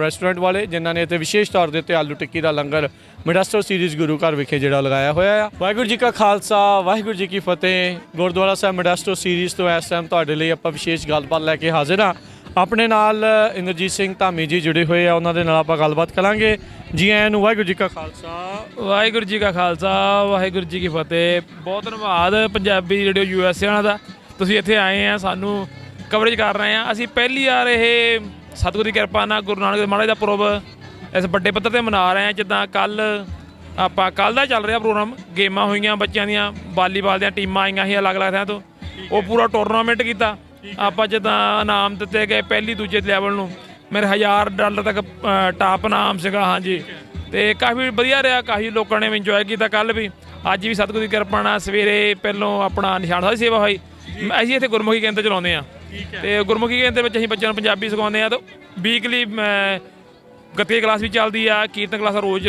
ਰੈਸਟੋਰੈਂਟ ਵਾਲੇ ਜਿਨ੍ਹਾਂ ਨੇ ਇੱਥੇ ਵਿਸ਼ੇਸ਼ ਤੌਰ ਦੇ ਉੱਤੇ ਆਲੂ ਟਿੱਕੀ ਦਾ ਲੰਗਰ ਮਿਡਸਟਰ ਸੀਰੀਜ਼ ਗੁਰੂ ਘਰ ਵਿਖੇ ਜਿਹੜਾ ਲਗਾਇਆ ਹੋਇਆ ਆ। ਵਾਹਿਗੁਰੂ ਜੀ ਕਾ ਖਾਲਸਾ ਵਾਹਿਗੁਰੂ ਜੀ ਕੀ ਫਤਿਹ। ਗੁਰਦੁਆਰਾ ਸਾਹਿਬ ਮਿਡਸਟਰ ਸੀਰੀਜ਼ ਤੋਂ ਇਸ ਟਾਈਮ ਤੁਹਾਡੇ ਲਈ ਆਪਾਂ ਵਿਸ਼ੇਸ਼ ਗੱਲਬਾਤ ਲੈ ਕੇ ਹਾਜ਼ਰ ਹਾਂ। ਆਪਣੇ ਨਾਲ ਇੰਦਰਜੀਤ ਸਿੰਘ ਧਾਮੀ ਜੀ ਜੁੜੇ ਹੋਏ ਆ, ਉਹਨਾਂ ਦੇ ਨਾਲ ਆਪਾਂ ਗੱਲਬਾਤ ਕਰਾਂਗੇ। ਜੀ ਆਇਆਂ ਨੂੰ। ਵਾਹਿਗੁਰੂ ਜੀ ਕਾ ਖਾਲਸਾ ਵਾਹਿਗੁਰੂ ਜੀ ਕਾ ਖਾਲਸਾ ਵਾਹਿਗੁਰੂ ਜੀ ਕੀ ਫਤਿਹ। ਬਹੁਤ ਧੰਨਵਾਦ ਪੰਜਾਬੀ ਰੇਡੀਓ USA ਵਾਲਾ ਦਾ, ਤੁਸੀਂ ਇੱਥੇ ਆਏ ਆ, ਸਾਨੂੰ ਕਵਰੇਜ ਕਰ ਰਹੇ ਆ। ਅਸੀਂ ਪਹਿਲੀ ਵਾਰ ਇਹ ਸਤਿਗੁਰੂ ਦੀ ਕਿਰਪਾ ਨਾਲ ਗੁਰੂ ਨਾਨਕ ਦੇਵ ਮਹਾਰਾਜ ਦਾ ਪੁਰਬ ਇਸ ਵੱਡੇ ਪੱਧਰ ਤੇ ਮਨਾ ਰਹੇ ਆ। ਜਿੱਦਾਂ ਕੱਲ ਦਾ ਚੱਲ ਰਿਹਾ ਪ੍ਰੋਗਰਾਮ, ਗੇਮਾਂ ਹੋਈਆਂ ਬੱਚਿਆਂ ਦੀਆਂ, ਵਾਲੀਬਾਲ ਦੀਆਂ ਟੀਮਾਂ ਆਈਆਂ ਸੀ ਅਲੱਗ-ਅਲੱਗ ਥਾਂ ਤੋਂ, ਉਹ ਪੂਰਾ ਟੂਰਨਾਮੈਂਟ ਕੀਤਾ ਆਪਾਂ। ਜਿੱਦਾਂ ਇਨਾਮ ਦਿੱਤੇ ਗਏ ਪਹਿਲੀ ਦੂਜੇ ਲੈਵਲ ਨੂੰ, ਮੇਰੇ $1000 ਤੱਕ ਟਾਪ ਇਨਾਮ ਸੀਗਾ। ਹਾਂਜੀ, ਤੇ ਕਾਫੀ ਵਧੀਆ ਰਿਹਾ, ਕਾਫੀ ਲੋਕਾਂ ਨੇ ਇੰਜੋਏ ਕੀਤਾ। ਕੱਲ ਵੀ ਅੱਜ ਵੀ ਸਤਿਗੁਰੂ ਦੀ ਕਿਰਪਾ ਨਾਲ ਸਵੇਰੇ ਪਹਿਲੋਂ ਆਪਣਾ ਨਿਸ਼ਾਨ ਸਾਹਿਬ ਦੀ ਸੇਵਾ ਹੋਈ। ਅਸੀਂ ਇੱਥੇ ਗੁਰਮੁਖੀ ਕੇਂਦਰ ਚਲਾਉਂਦੇ ਹਾਂ ਤੇ ਗੁਰਮੁਖੀ ਕੇਂਦਰ ਵਿੱਚ ਅਸੀਂ ਬੱਚਿਆਂ ਨੂੰ ਪੰਜਾਬੀ ਸਿਖਾਉਂਦੇ ਹਾਂ। ਤਾਂ ਵੀਕਲੀ ਗੱਤਕੇ ਕਲਾਸ ਵੀ ਚੱਲਦੀ ਆ, ਕੀਰਤਨ ਕਲਾਸ ਰੋਜ਼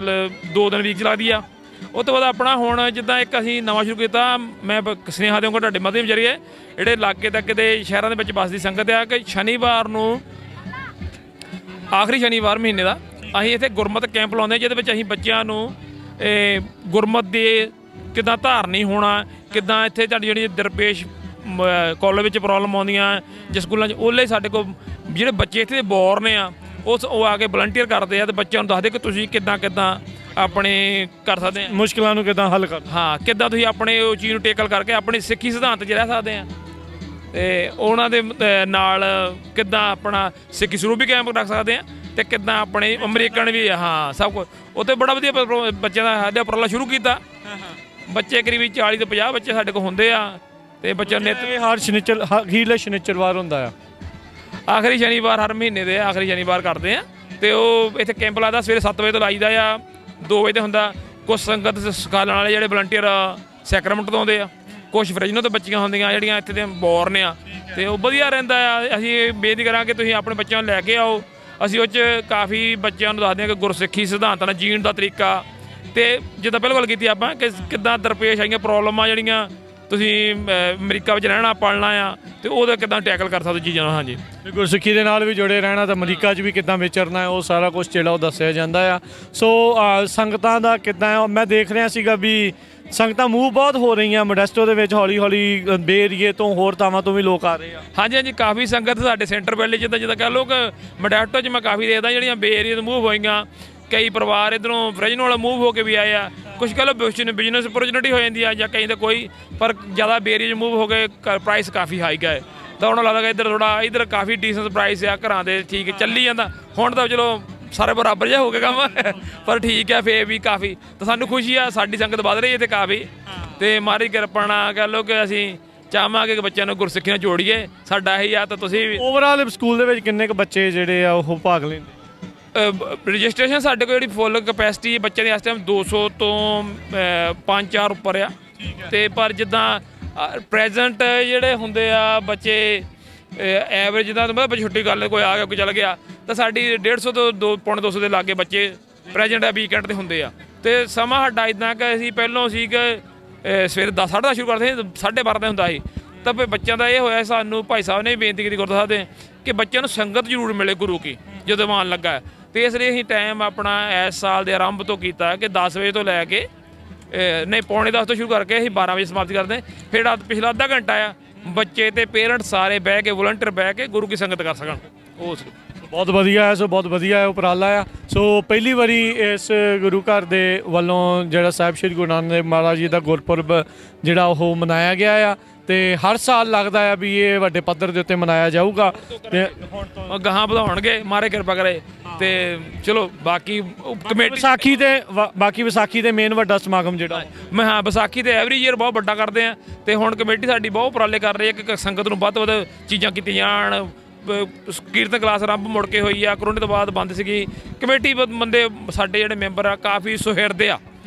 2 ਦਿਨ ਵੀਕ 'ਚ ਲੱਗਦੀ ਆ। ਉਹ ਤੋਂ ਬਾਅਦ ਆਪਣਾ ਹੁਣ ਜਿੱਦਾਂ ਇੱਕ ਅਸੀਂ ਨਵਾਂ ਸ਼ੁਰੂ ਕੀਤਾ, ਮੈਂ ਸੁਨੇਹਾ ਦੇਵਾਂਗਾ ਤੁਹਾਡੇ ਮਾਧਿਅਮ ਜ਼ਰੀਏ ਜਿਹੜੇ ਲਾਗੇ ਤੱਕ ਦੇ ਸ਼ਹਿਰਾਂ ਦੇ ਵਿੱਚ ਵੱਸਦੀ ਸੰਗਤ ਆ, ਕਿ ਸ਼ਨੀਵਾਰ ਨੂੰ ਆਖਰੀ ਸ਼ਨੀਵਾਰ ਮਹੀਨੇ ਦਾ ਅਸੀਂ ਇੱਥੇ ਗੁਰਮਤ ਕੈਂਪ ਲਾਉਂਦੇ, ਜਿਹਦੇ ਵਿੱਚ ਅਸੀਂ ਬੱਚਿਆਂ ਨੂੰ ਗੁਰਮਤ ਦੇ ਕਿੱਦਾਂ ਧਾਰਨੀ ਹੋਣਾ, ਕਿੱਦਾਂ ਇੱਥੇ ਤੁਹਾਡੀ ਜਿਹੜੀ ਦਰਪੇਸ਼ ਕਾਲਜ ਵਿੱਚ ਪ੍ਰੋਬਲਮ ਆਉਂਦੀਆਂ ਜਾਂ ਸਕੂਲਾਂ 'ਚ, ਉਹਲੇ ਸਾਡੇ ਕੋਲ ਜਿਹੜੇ ਬੱਚੇ ਇੱਥੇ ਦੇ ਬੋਰਨ ਆ ਉਹ ਆ ਕੇ ਵਲੰਟੀਅਰ ਕਰਦੇ ਆ ਤੇ ਬੱਚਿਆਂ ਨੂੰ ਦੱਸਦੇ ਕਿ ਤੁਸੀਂ ਕਿੱਦਾਂ ਆਪਣੇ ਕਰ ਸਕਦੇ ਆ, ਮੁਸ਼ਕਿਲਾਂ ਨੂੰ ਕਿੱਦਾਂ ਹੱਲ ਕਰ, ਹਾਂ ਕਿੱਦਾਂ ਤੁਸੀਂ ਆਪਣੇ ਉਹ ਚੀਜ਼ ਨੂੰ ਟੇਕਲ ਕਰਕੇ ਆਪਣੀ ਸਿੱਖੀ ਸਿਧਾਂਤ 'ਚ ਰਹਿ ਸਕਦੇ ਆ। ਤੇ ਉਹਨਾਂ ਦੇ ਨਾਲ ਕਿੱਦਾਂ ਆਪਣਾ ਸਿੱਖੀ ਸਰੂਪ ਵੀ ਕਾਇਮ ਰੱਖ ਸਕਦੇ ਆ ਤੇ ਕਿੱਦਾਂ ਆਪਣੇ ਅਮਰੀਕਨ ਵੀ, ਹਾਂ ਸਭ ਕੁਝ ਉੱਥੇ ਬੜਾ ਵਧੀਆ ਬੱਚਿਆਂ ਦਾ ਸਾਡੇ ਉਪਰਾਲਾ ਸ਼ੁਰੂ ਕੀਤਾ। ਬੱਚੇ ਕਰੀਬ 40 ਤੋਂ 50 ਬੱਚੇ ਸਾਡੇ ਕੋਲ ਹੁੰਦੇ ਆ ਤੇ ਬੱਚਿਆਂ ਨੇ ਹਰ ਸ਼ਨੀਚਰਵਾਰ ਹੁੰਦਾ ਆ, ਆਖਰੀ ਸ਼ਨੀਵਾਰ ਹਰ ਮਹੀਨੇ ਦੇ ਆਖਰੀ ਸ਼ਨੀਵਾਰ ਕਰਦੇ ਆ। ਤੇ ਉਹ ਇੱਥੇ ਕੈਂਪ ਲੱਗਦਾ ਸਵੇਰੇ 7 ਵਜੇ ਤੋਂ ਲਾਈਦਾ ਆ, 2 ਵਜੇ ਤੇ ਹੁੰਦਾ। ਕੁਛ ਸੰਗਤ ਸਿਖਾਉਣ ਵਾਲੇ ਜਿਹੜੇ ਵਲੰਟੀਅਰ ਸੈਕਰਮੈਂਟ ਤੋਂ ਆਉਂਦੇ ਆ, ਕੁਛ ਫਰਿਜਨੋਂ ਤੋਂ ਬੱਚੀਆਂ ਹੁੰਦੀਆਂ ਜਿਹੜੀਆਂ ਇੱਥੇ ਦੇ ਬੋਰਨ ਆ, ਤੇ ਉਹ ਵਧੀਆ ਰਹਿੰਦਾ ਆ। ਅਸੀਂ ਬੇਨਤੀ ਕਰਾਂਗੇ ਤੁਸੀਂ ਆਪਣੇ ਬੱਚਿਆਂ ਨੂੰ ਲੈ ਕੇ ਆਓ। ਅਸੀਂ ਉਹ 'ਚ ਕਾਫੀ ਬੱਚਿਆਂ ਨੂੰ ਦੱਸਦੇ ਹਾਂ ਕਿ ਗੁਰਸਿੱਖੀ ਸਿਧਾਂਤਾਂ ਨਾਲ ਜੀਣ ਦਾ ਤਰੀਕਾ, ਤੇ ਜਿੱਦਾਂ ਪਹਿਲਾਂ ਗੱਲ ਕੀਤੀ ਆਪਾਂ ਕਿ ਕਿੱਦਾਂ ਦਰਪੇਸ਼ ਆਈਆਂ ਪ੍ਰੋਬਲਮਾਂ ਜਿਹੜੀਆਂ ਤੁਸੀਂ ਅਮਰੀਕਾ ਵਿੱਚ ਰਹਿਣਾ ਪੜ੍ਹਨਾ ਆ, ਤੇ ਉਹਦਾ ਕਿੱਦਾਂ ਟੈਕਲ ਕਰ ਸਕਦੇ ਚੀਜ਼ਾਂ ਨੂੰ। ਹਾਂਜੀ, ਗੁਰਸਿੱਖੀ ਦੇ ਨਾਲ ਵੀ ਜੁੜੇ ਰਹਿਣਾ ਤਾਂ ਅਮਰੀਕਾ 'ਚ ਵੀ ਕਿੱਦਾਂ ਵਿਚਰਨਾ ਹੈ, ਉਹ ਸਾਰਾ ਕੁਝ ਜਿਹੜਾ ਉਹ ਦੱਸਿਆ ਜਾਂਦਾ ਆ। ਸੋ ਸੰਗਤਾਂ ਦਾ ਕਿੱਦਾਂ, ਮੈਂ ਦੇਖ ਰਿਹਾ ਸੀਗਾ ਵੀ ਸੰਗਤਾਂ ਮੂਵ ਬਹੁਤ ਹੋ ਰਹੀਆਂ ਮੋਡੈਸਟੋ ਦੇ ਵਿੱਚ, ਹੌਲੀ ਹੌਲੀ ਬੇ ਏਰੀਏ ਤੋਂ ਹੋਰ ਥਾਵਾਂ ਤੋਂ ਵੀ ਲੋਕ ਆ ਰਹੇ ਆ। ਹਾਂਜੀ, ਕਾਫੀ ਸੰਗਤ ਸਾਡੇ ਸੈਂਟਰ ਵੈਲੀ ਜਿੱਦਾਂ ਕਹਿ ਲਓ ਕਿ ਮੋਡੈਸਟੋ 'ਚ ਮੈਂ ਕਾਫੀ ਦੇਖਦਾ ਜਿਹੜੀਆਂ ਬੇ ਏਰੀਏ ਤੋਂ ਮੂਵ ਹੋਈਆਂ। ਕਈ ਪਰਿਵਾਰ ਇੱਧਰੋਂ ਫਰਿਜਨੋ ਵਾਲਾ ਮੂਵ ਹੋ ਕੇ ਵੀ ਆਏ ਆ। ਕੁਛ ਕਹਿ ਲਓ ਬਿਜ਼ਨਸ ਓਪਰਚੁਨਿਟੀ ਹੋ ਜਾਂਦੀ ਆ, ਜਾਂ ਕਈ ਤਾਂ ਕੋਈ, ਪਰ ਜ਼ਿਆਦਾ ਬੇ ਏਰੀਏ 'ਚ ਮੂਵ ਹੋ ਗਏ ਪ੍ਰਾਈਸ ਕਾਫੀ ਹਾਈ ਗਏ, ਤਾਂ ਉਹਨਾਂ ਲੱਗਦਾ ਕਿ ਇੱਧਰ ਕਾਫੀ ਡੀਸੈਂਟ ਪ੍ਰਾਈਸ ਆ ਘਰਾਂ ਦੇ, ਠੀਕ ਚੱਲੀ ਜਾਂਦਾ। ਹੁਣ ਤਾਂ ਚਲੋ ਸਾਰੇ ਬਰਾਬਰ ਜਿਹਾ ਹੋ ਗਿਆ ਕੰਮ, ਪਰ ਠੀਕ ਹੈ ਫੇਰ ਵੀ ਕਾਫੀ, ਤਾਂ ਸਾਨੂੰ ਖੁਸ਼ੀ ਆ ਸਾਡੀ ਸੰਗਤ ਵੱਧ ਰਹੀ ਹੈ ਤੇ ਕਾਫੀ, ਤੇ ਮਾਰੀ ਕਿਰਪਾ ਨਾਲ ਕਹਿ ਲਓ ਕਿ ਅਸੀਂ ਚਾਹਾਂਗੇ ਕਿ ਬੱਚਿਆਂ ਨੂੰ ਗੁਰਸਿੱਖੀ ਨਾਲ ਜੋੜੀਏ। ਸਾਡਾ ਇਹੀ ਆ, ਤਾਂ ਤੁਸੀਂ ਵੀ ਓਵਰਆਲ ਸਕੂਲ ਦੇ ਵਿੱਚ ਕਿੰਨੇ ਕੁ ਬੱਚੇ ਜਿਹੜੇ ਆ ਉਹ ਭਾਗ ਲੈਂਦੇ? ਰਜਿਸਟ੍ਰੇਸ਼ਨ ਸਾਡੇ ਕੋਲ ਜਿਹੜੀ ਫੁੱਲ ਕਪੈਸਿਟੀ ਬੱਚਿਆਂ ਦੀ ਇਸ ਟਾਈਮ 200 ਤੋਂ 5-4 ਉੱਪਰ ਆ, ਤੇ ਪਰ ਜਿੱਦਾਂ ਪ੍ਰੈਜ਼ੈਂਟ ਜਿਹੜੇ ਹੁੰਦੇ ਆ ਬੱਚੇ ਐਵਰੇਜ, ਜਿੱਦਾਂ ਤੁਹਾਨੂੰ ਪਤਾ ਛੁੱਟੀ ਗੱਲ ਕੋਈ ਆ ਗਿਆ ਕੋਈ ਚਲ ਗਿਆ, ਤਾਂ ਸਾਡੀ 150 ਤੋਂ 200 ਦੇ ਲਾਗੇ ਬੱਚੇ ਪ੍ਰੈਜ਼ੈਂਟ ਆ ਵੀਕਐਂਡ 'ਤੇ ਹੁੰਦੇ ਆ। ਤੇ ਸਮਾਂ ਸਾਡਾ ਇੱਦਾਂ ਕਿ ਅਸੀਂ ਪਹਿਲੋਂ ਸੀ ਕਿ ਸਵੇਰੇ 10-10:30 ਸ਼ੁਰੂ ਕਰਦੇ ਸੀ, 12:30 ਦਾ ਹੁੰਦਾ ਸੀ। ਤਾਂ ਫਿਰ ਬੱਚਿਆਂ ਦਾ ਇਹ ਹੋਇਆ, ਸਾਨੂੰ ਭਾਈ ਸਾਹਿਬ ਨੇ ਬੇਨਤੀ ਕੀਤੀ ਗੁਰਦੁਆਰਾ ਸਾਹਿਬ ਦੇ ਕਿ ਬੱਚਿਆਂ ਨੂੰ ਸੰਗਤ ਜ਼ਰੂਰ ਮਿਲੇ ਗੁਰੂ ਕੀ ਜਦੋਂ ਆਉਣ ਲੱਗਾ, ਤੇ ਇਸ ਲਈ ਅਸੀਂ ਟਾਈਮ ਆਪਣਾ ਇਸ ਸਾਲ ਦੇ ਆਰੰਭ ਤੋਂ ਕੀਤਾ ਕਿ 10 ਵਜੇ ਤੋਂ ਲੈ ਕੇ ਨਹੀਂ 9:45 ਤੋਂ ਸ਼ੁਰੂ ਕਰਕੇ ਅਸੀਂ 12 ਵਜੇ ਸਮਾਪਤ ਕਰਦੇ। ਫਿਰ ਪਿਛਲਾ ਅੱਧਾ ਘੰਟਾ ਆ ਬੱਚੇ ਤੇ ਪੇਰੈਂਟਸ ਸਾਰੇ ਬਹਿ ਕੇ ਵਲੰਟੀਅਰ ਬਹਿ ਕੇ ਗੁਰੂ ਕੀ ਸੰਗਤ ਕਰ ਸਕਣ। ਉਹ ਬਹੁਤ ਵਧੀਆ ਹੈ। ਸੋ ਬਹੁਤ ਵਧੀਆ ਹੈ ਉਪਰਾਲਾ ਆ। ਸੋ ਪਹਿਲੀ ਵਾਰੀ ਇਸ ਗੁਰੂ ਘਰ ਦੇ ਵੱਲੋਂ ਜਿਹੜਾ ਸਾਹਿਬ ਸ਼੍ਰੀ ਗੁਰੂ ਨਾਨਕ ਦੇਵ ਮਹਾਰਾਜ ਜੀ ਦਾ ਗੁਰਪੁਰਬ ਜਿਹੜਾ ਉਹ ਮਨਾਇਆ ਗਿਆ ਆ, ਤੇ ਹਰ ਸਾਲ ਲੱਗਦਾ ਆ ਵੀ ਇਹ ਵੱਡੇ ਪੱਧਰ ਦੇ ਉੱਤੇ ਮਨਾਇਆ ਜਾਊਗਾ, ਤੇ ਹੁਣ ਗਾਹਾਂ ਵਧਾਉਣਗੇ ਮਾਰੇ ਕਿਰਪਾ ਕਰੇ। ਤੇ ਚਲੋ ਬਾਕੀ ਕਮੇਟੀ ਵਿਸਾਖੀ ਦੇ ਮੇਨ ਵੱਡਾ ਸਮਾਗਮ ਜਿਹੜਾ ਹਾਂ ਵਿਸਾਖੀ ਤੇ ਐਵਰੀ ਈਅਰ ਬਹੁਤ ਵੱਡਾ ਕਰਦੇ ਆ, ਤੇ ਹੁਣ ਕਮੇਟੀ ਸਾਡੀ ਬਹੁਤ ਉਪਰਾਲੇ ਕਰ ਰਹੀ ਹੈ ਕਿ ਸੰਗਤ ਨੂੰ ਵੱਧ ਤੋਂ ਵੱਧ ਚੀਜ਼ਾਂ ਕੀਤੀਆਂ ਜਾਣ। ਕੀਰਤਨ ਕਲਾਸ ਆਰੰਭ ਮੁੜ ਕੇ ਹੋਈ ਆ, ਕਰੋਨੇ ਤੋਂ ਬਾਅਦ ਬੰਦ ਸੀਗੀ। ਕਮੇਟੀ ਬੰਦੇ ਸਾਡੇ ਜਿਹੜੇ ਮੈਂਬਰ ਆ ਕਾਫੀ ਸੁਹਿਰਦ ਆ,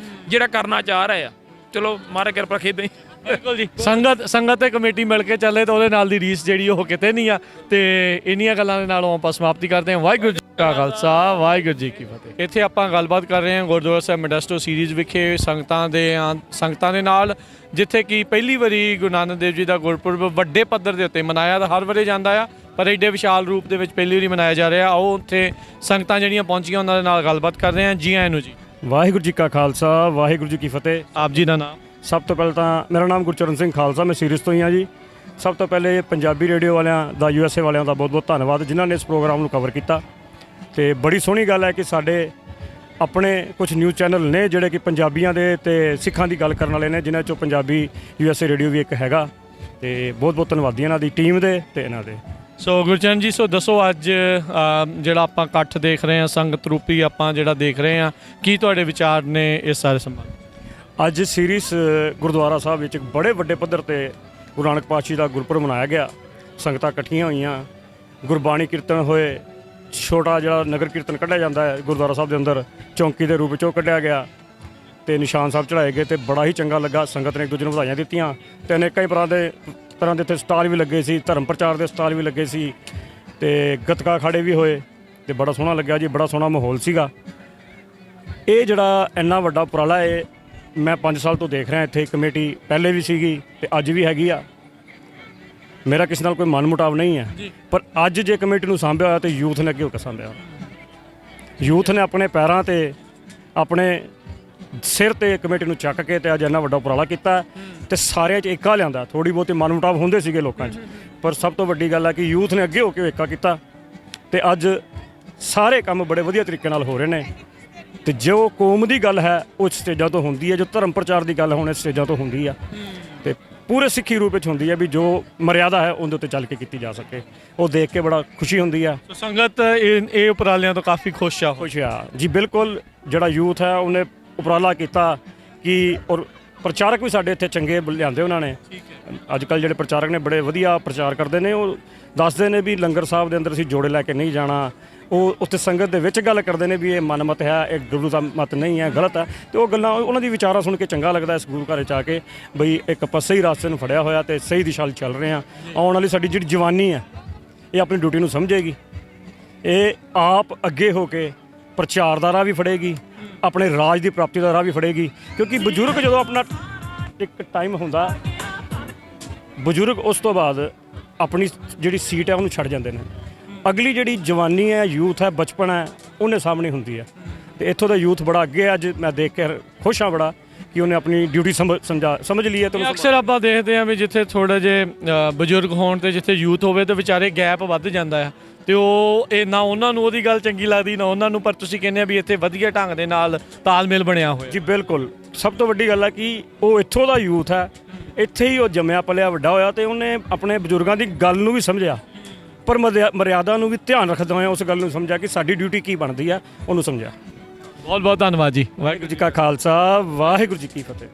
ਜਿਹੜਾ ਕਰਨਾ ਚਾਹ ਰਹੇ ਆ। ਚਲੋ ਮਾਰੇ ਕਿਰਪਾ ਖੇਦਾਂ ਹੀ ਬਿਲਕੁਲ ਜੀ, ਸੰਗਤ ਤੇ ਕਮੇਟੀ ਮਿਲ ਕੇ ਚੱਲੇ ਤਾਂ ਉਹਦੇ ਨਾਲ ਦੀ ਰੀਸ ਜਿਹੜੀ ਉਹ ਕਿਤੇ ਨਹੀਂ ਆ। ਤੇ ਇੰਨੀਆਂ ਗੱਲਾਂ ਦੇ ਨਾਲੋਂ ਆਪਾਂ ਸਮਾਪਤੀ ਕਰਦੇ ਹਾਂ। ਵਾਹਿਗੁਰੂ ਜੀ ਕਾ ਖਾਲਸਾ, ਵਾਹਿਗੁਰੂ ਜੀ ਕੀ ਫਤਿਹ। ਇੱਥੇ ਆਪਾਂ ਗੱਲਬਾਤ ਕਰ ਰਹੇ ਹਾਂ ਗੁਰਦੁਆਰਾ ਸਾਹਿਬ ਮੋਡੈਸਟੋ ਸੀਰੀਜ਼ ਵਿਖੇ ਸੰਗਤਾਂ ਦੇ ਨਾਲ, ਜਿੱਥੇ ਕਿ ਪਹਿਲੀ ਵਾਰੀ ਗੁਰੂ ਨਾਨਕ ਦੇਵ ਜੀ ਦਾ ਗੁਰਪੁਰਬ ਵੱਡੇ ਪੱਧਰ ਦੇ ਉੱਤੇ ਮਨਾਇਆ ਤਾਂ ਹਰ ਵਾਰੀ ਜਾਂਦਾ ਆ, ਪਰ ਐਡੇ ਵਿਸ਼ਾਲ ਰੂਪ ਦੇ ਵਿੱਚ ਪਹਿਲੀ ਵਾਰੀ ਮਨਾਇਆ ਜਾ ਰਿਹਾ। ਆਓ ਉੱਥੇ ਸੰਗਤਾਂ ਜਿਹੜੀਆਂ ਪਹੁੰਚੀਆਂ ਉਹਨਾਂ ਦੇ ਨਾਲ ਗੱਲਬਾਤ ਕਰਦੇ ਹਾਂ। ਜੀ ਆਇਆਂ ਨੂੰ ਜੀ। ਵਾਹਿਗੁਰੂ ਜੀ ਕਾ ਖਾਲਸਾ, ਵਾਹਿਗੁਰੂ ਜੀ ਕੀ ਫਤਿਹ। ਆਪ ਜੀ ਦਾ ਨਾਮ? ਸਭ ਤੋਂ ਪਹਿਲਾਂ ਤਾਂ ਮੇਰਾ ਨਾਮ ਗੁਰਚਰਨ ਸਿੰਘ ਖਾਲਸਾ, ਮੈਂ ਸੀਰੀਜ਼ ਤੋਂ ਹੀ ਹਾਂ ਜੀ। ਸਭ ਤੋਂ ਪਹਿਲੇ ਪੰਜਾਬੀ ਰੇਡੀਓ ਵਾਲਿਆਂ ਦਾ, USA ਵਾਲਿਆਂ ਦਾ ਬਹੁਤ ਬਹੁਤ ਧੰਨਵਾਦ ਜਿਨ੍ਹਾਂ ਨੇ ਇਸ ਪ੍ਰੋਗਰਾਮ ਨੂੰ ਕਵਰ ਕੀਤਾ। ਤੇ ਬੜੀ ਸੋਹਣੀ ਗੱਲ ਹੈ ਕਿ ਸਾਡੇ ਆਪਣੇ ਕੁਝ ਨਿਊਜ਼ ਚੈਨਲ ਨੇ ਜਿਹੜੇ ਕਿ ਪੰਜਾਬੀਆਂ ਦੇ ਤੇ ਸਿੱਖਾਂ ਦੀ ਗੱਲ ਕਰਨ ਵਾਲੇ ਨੇ, ਜਿਨ੍ਹਾਂ 'ਚੋਂ ਪੰਜਾਬੀ USA ਰੇਡੀਓ ਵੀ ਇੱਕ ਹੈਗਾ। ਤੇ ਬਹੁਤ ਬਹੁਤ ਧੰਨਵਾਦੀ ਇਹਨਾਂ ਦੀ ਟੀਮ ਦੇ ਤੇ ਇਹਨਾਂ ਦੇ। ਸੋ ਗੁਰਚਰਨ ਜੀ, ਸੋ ਦੱਸੋ ਅੱਜ ਜਿਹੜਾ ਆਪਾਂ ਇਕੱਠ ਦੇਖ ਰਹੇ ਹਾਂ, ਸੰਗਤ ਰੂਪੀ ਆਪਾਂ ਜਿਹੜਾ ਦੇਖ ਰਹੇ ਹਾਂ, ਕੀ ਤੁਹਾਡੇ ਵਿਚਾਰ ਨੇ ਇਸ ਸਾਰੇ ਸੰਬੰਧ? ਅੱਜ ਸੀਰੀਜ਼ ਗੁਰਦੁਆਰਾ ਸਾਹਿਬ ਵਿੱਚ ਬੜੇ ਵੱਡੇ ਪੱਧਰ ਤੇ ਗੁਰੂ ਨਾਨਕ ਪਾਤਸ਼ਾਹ ਦਾ ਗੁਰਪੁਰਬ ਮਨਾਇਆ ਗਿਆ। ਸੰਗਤਾਂ ਇਕੱਠੀਆਂ ਹੋਈਆਂ, ਗੁਰਬਾਣੀ ਕੀਰਤਨ ਹੋਏ, ਛੋਟਾ ਜਿਹੜਾ ਨਗਰ ਕੀਰਤਨ ਕੱਢਿਆ ਜਾਂਦਾ ਹੈ ਗੁਰਦੁਆਰਾ ਸਾਹਿਬ ਦੇ ਅੰਦਰ, ਚੌਂਕੀ ਦੇ ਰੂਪ ਵਿੱਚ ਉਹ ਕੱਢਿਆ ਗਿਆ ਤੇ ਨਿਸ਼ਾਨ ਸਾਹਿਬ ਚੜ੍ਹਾਏ ਗਏ ਤੇ ਬੜਾ ਹੀ ਚੰਗਾ ਲੱਗਾ। ਸੰਗਤ ਨੇ ਇੱਕ ਦੂਜੇ ਨੂੰ ਵਧਾਈਆਂ ਦਿੱਤੀਆਂ ਤੇ ਅਨੇਕਾਂ ਹੀ ਤਰ੍ਹਾਂ ਦੇ ਇੱਥੇ ਸਟਾਲ ਵੀ ਲੱਗੇ ਸੀ, ਧਰਮ ਪ੍ਰਚਾਰ ਦੇ ਸਟਾਲ ਵੀ ਲੱਗੇ ਸੀ ਤੇ ਗੱਤਕਾ ਅਖਾੜੇ ਵੀ ਹੋਏ ਤੇ ਬੜਾ ਸੋਹਣਾ ਲੱਗਿਆ ਜੀ, ਬੜਾ ਸੋਹਣਾ ਮਾਹੌਲ ਸੀਗਾ। ਇਹ ਜਿਹੜਾ ਇੰਨਾ ਵੱਡਾ ਉਪਰਾਲਾ ਹੈ, ਮੈਂ 5 ਸਾਲ ਤੋਂ ਦੇਖ ਰਿਹਾ ਇੱਥੇ। ਕਮੇਟੀ ਪਹਿਲੇ ਵੀ ਸੀਗੀ ਤੇ ਅੱਜ ਵੀ ਹੈਗੀ ਆ। ਮੇਰਾ ਕਿਸੇ ਨਾਲ ਕੋਈ ਮਨ ਮੁਟਾਵ ਨਹੀਂ ਹੈ, ਪਰ ਅੱਜ ਜੇ ਕਮੇਟੀ ਨੂੰ ਸਾਂਭਿਆ ਹੋਇਆ ਤੇ ਯੂਥ ਨੇ ਅੱਗੇ ਹੋ ਕੇ ਸਾਂਭਿਆ। ਯੂਥ ਨੇ ਆਪਣੇ ਪੈਰਾਂ ਤੇ, ਆਪਣੇ ਸਿਰ ਤੇ ਕਮੇਟੀ ਨੂੰ ਚੱਕ ਕੇ ਤੇ ਅੱਜ ਇੰਨਾ ਵੱਡਾ ਉਪਰਾਲਾ ਕੀਤਾ ਤੇ ਸਾਰਿਆਂ 'ਚ ਏਕਾ ਲਿਆਂਦਾ। ਥੋੜ੍ਹੀ ਬਹੁਤੀ ਮਨ ਮੁਟਾਵ ਹੁੰਦੇ ਸੀਗੇ ਲੋਕਾਂ 'ਚ, ਪਰ ਸਭ ਤੋਂ ਵੱਡੀ ਗੱਲ ਹੈ ਕਿ ਯੂਥ ਨੇ ਅੱਗੇ ਹੋ ਕੇ ਏਕਾ ਕੀਤਾ ਤੇ ਅੱਜ ਸਾਰੇ ਕੰਮ ਬੜੇ ਵਧੀਆ ਤਰੀਕੇ ਨਾਲ ਹੋ ਰਹੇ ਨੇ। ਤੇ ਜੋ ਕੌਮ ਦੀ ਗੱਲ ਹੈ ਉਹ ਸਟੇਜਾਂ ਤੋਂ ਹੁੰਦੀ ਹੈ, ਜੋ ਧਰਮ ਪ੍ਰਚਾਰ ਦੀ ਗੱਲ ਹੁਣ ਸਟੇਜਾਂ ਤੋਂ ਹੁੰਦੀ ਆ ਤੇ ਪੂਰੇ ਸਿੱਖੀ ਰੂਪ ਵਿੱਚ ਹੁੰਦੀ ਹੈ ਵੀ ਜੋ ਮਰਿਆਦਾ ਹੈ ਉਹਦੇ ਉੱਤੇ ਚੱਲ ਕੇ ਕੀਤੀ ਜਾ ਸਕੇ। ਉਹ ਦੇਖ ਕੇ ਬੜਾ ਖੁਸ਼ੀ ਹੁੰਦੀ ਆ। ਸੰਗਤ ਇਹ ਉਪਰਾਲਿਆਂ ਤੋਂ ਕਾਫੀ ਖੁਸ਼ ਆ ਜੀ। ਬਿਲਕੁਲ, ਜਿਹੜਾ ਯੂਥ ਹੈ ਉਹਨੇ ਉਪਰਾਲਾ ਕੀਤਾ ਕਿ ਔਰ ਪ੍ਰਚਾਰਕ ਵੀ ਸਾਡੇ ਇੱਥੇ ਚੰਗੇ ਲਿਆਂਦੇ ਉਹਨਾਂ ਨੇ। ਅੱਜ ਕੱਲ੍ਹ ਜਿਹੜੇ ਪ੍ਰਚਾਰਕ ਨੇ ਬੜੇ ਵਧੀਆ ਪ੍ਰਚਾਰ ਕਰਦੇ ਨੇ। ਉਹ ਦੱਸਦੇ ਨੇ ਵੀ ਲੰਗਰ ਸਾਹਿਬ ਦੇ ਅੰਦਰ ਅਸੀਂ ਜੋੜੇ ਲੈ ਕੇ ਨਹੀਂ ਜਾਣਾ। ਉਹ ਉੱਥੇ ਸੰਗਤ ਦੇ ਵਿੱਚ ਗੱਲ ਕਰਦੇ ਨੇ ਵੀ ਇਹ ਮਨਮਤ ਹੈ, ਇਹ ਗੁਰੂ ਦਾ ਮਤ ਨਹੀਂ ਹੈ, ਗਲਤ ਹੈ। ਤੇ ਉਹ ਗੱਲਾਂ, ਉਹਨਾਂ ਦੀ ਵਿਚਾਰਾਂ ਸੁਣ ਕੇ ਚੰਗਾ ਲੱਗਦਾ ਇਸ ਗੁਰੂ ਘਰ 'ਚ ਆ ਕੇ, ਬਈ ਇੱਕ ਆਪਾਂ ਸਹੀ ਰਾਸਤੇ ਨੂੰ ਫੜਿਆ ਹੋਇਆ ਤੇ ਸਹੀ ਦਿਸ਼ਾ 'ਚ ਚੱਲ ਰਹੇ ਹਾਂ। ਆਉਣ ਵਾਲੀ ਸਾਡੀ ਜਿਹੜੀ ਜਵਾਨੀ ਹੈ ਇਹ ਆਪਣੀ ਡਿਊਟੀ ਨੂੰ ਸਮਝੇਗੀ। ਇਹ ਆਪ ਅੱਗੇ ਹੋ ਕੇ ਪ੍ਰਚਾਰ ਦਾ ਰਾਹ ਵੀ ਫੜੇਗੀ, ਆਪਣੇ ਰਾਜ ਦੀ ਪ੍ਰਾਪਤੀ ਦਾ ਰਾਹ ਵੀ ਫੜੇਗੀ। ਕਿਉਂਕਿ ਬਜ਼ੁਰਗ ਜਦੋਂ ਆਪਣਾ ਇੱਕ ਟਾਈਮ ਹੁੰਦਾ, ਬਜ਼ੁਰਗ ਉਸ ਤੋਂ ਬਾਅਦ ਆਪਣੀ ਜਿਹੜੀ ਸੀਟ ਹੈ ਉਹਨੂੰ ਛੱਡ ਜਾਂਦੇ ਨੇ। ਅਗਲੀ ਜਿਹੜੀ ਜਵਾਨੀ ਹੈ, ਯੂਥ ਹੈ, ਬਚਪਨ ਹੈ, ਉਹਨੇ ਸਾਹਮਣੇ ਹੁੰਦੀ ਹੈ। ਤੇ ਇੱਥੋਂ ਦਾ ਯੂਥ ਬੜਾ ਅੱਗੇ ਹੈ। ਅੱਜ ਮੈਂ ਦੇਖ ਕੇ ਖੁਸ਼ ਹਾਂ ਬੜਾ ਕਿ ਉਹਨੇ ਆਪਣੀ ਡਿਊਟੀ ਸਮਝ ਲਈ ਹੈ। ਤੇ ਅਕਸਰ ਆਪਾਂ ਦੇਖਦੇ ਹਾਂ ਵੀ ਜਿੱਥੇ ਥੋੜ੍ਹੇ ਜਿਹੇ ਬਜ਼ੁਰਗ ਹੋਣ ਤੇ ਜਿੱਥੇ ਯੂਥ ਹੋਵੇ ਤੇ ਵਿਚਾਰੇ ਗੈਪ ਵੱਧ ਜਾਂਦਾ ਆ ਤੇ ਉਹ ਇਹ ਨਾ ਉਹਨਾਂ ਨੂੰ ਉਹਦੀ ਗੱਲ ਚੰਗੀ ਲੱਗਦੀ ਨਾ ਉਹਨਾਂ ਨੂੰ। ਪਰ ਤੁਸੀਂ ਕਹਿੰਦੇ ਆ ਵੀ ਇੱਥੇ ਵਧੀਆ ਢੰਗ ਦੇ ਨਾਲ ਤਾਲਮੇਲ ਬਣਿਆ ਹੋਇਆ। ਜੀ ਬਿਲਕੁਲ, ਸਭ ਤੋਂ ਵੱਡੀ ਗੱਲ ਹੈ ਕਿ ਉਹ ਇੱਥੋਂ ਦਾ ਯੂਥ ਹੈ, ਇੱਥੇ ਹੀ ਉਹ ਜੰਮਿਆ ਪਲਿਆ ਵੱਡਾ ਹੋਇਆ ਤੇ ਉਹਨੇ ਆਪਣੇ ਬਜ਼ੁਰਗਾਂ ਦੀ ਗੱਲ ਨੂੰ ਵੀ ਸਮਝਿਆ, ਪਰ ਮਰਿਆਦਾ ਨੂੰ ਵੀ ਧਿਆਨ ਰੱਖਦਾ ਹੋਇਆ ਉਸ ਗੱਲ ਨੂੰ ਸਮਝਿਆ ਕਿ ਸਾਡੀ ਡਿਊਟੀ ਕੀ ਬਣਦੀ ਆ, ਉਹਨੂੰ ਸਮਝਿਆ। ਬਹੁਤ ਬਹੁਤ ਧੰਨਵਾਦ ਜੀ। ਵਾਹਿਗੁਰੂ ਜੀ ਕਾ ਖਾਲਸਾ, ਵਾਹਿਗੁਰੂ ਜੀ ਕੀ ਫਤਿਹ।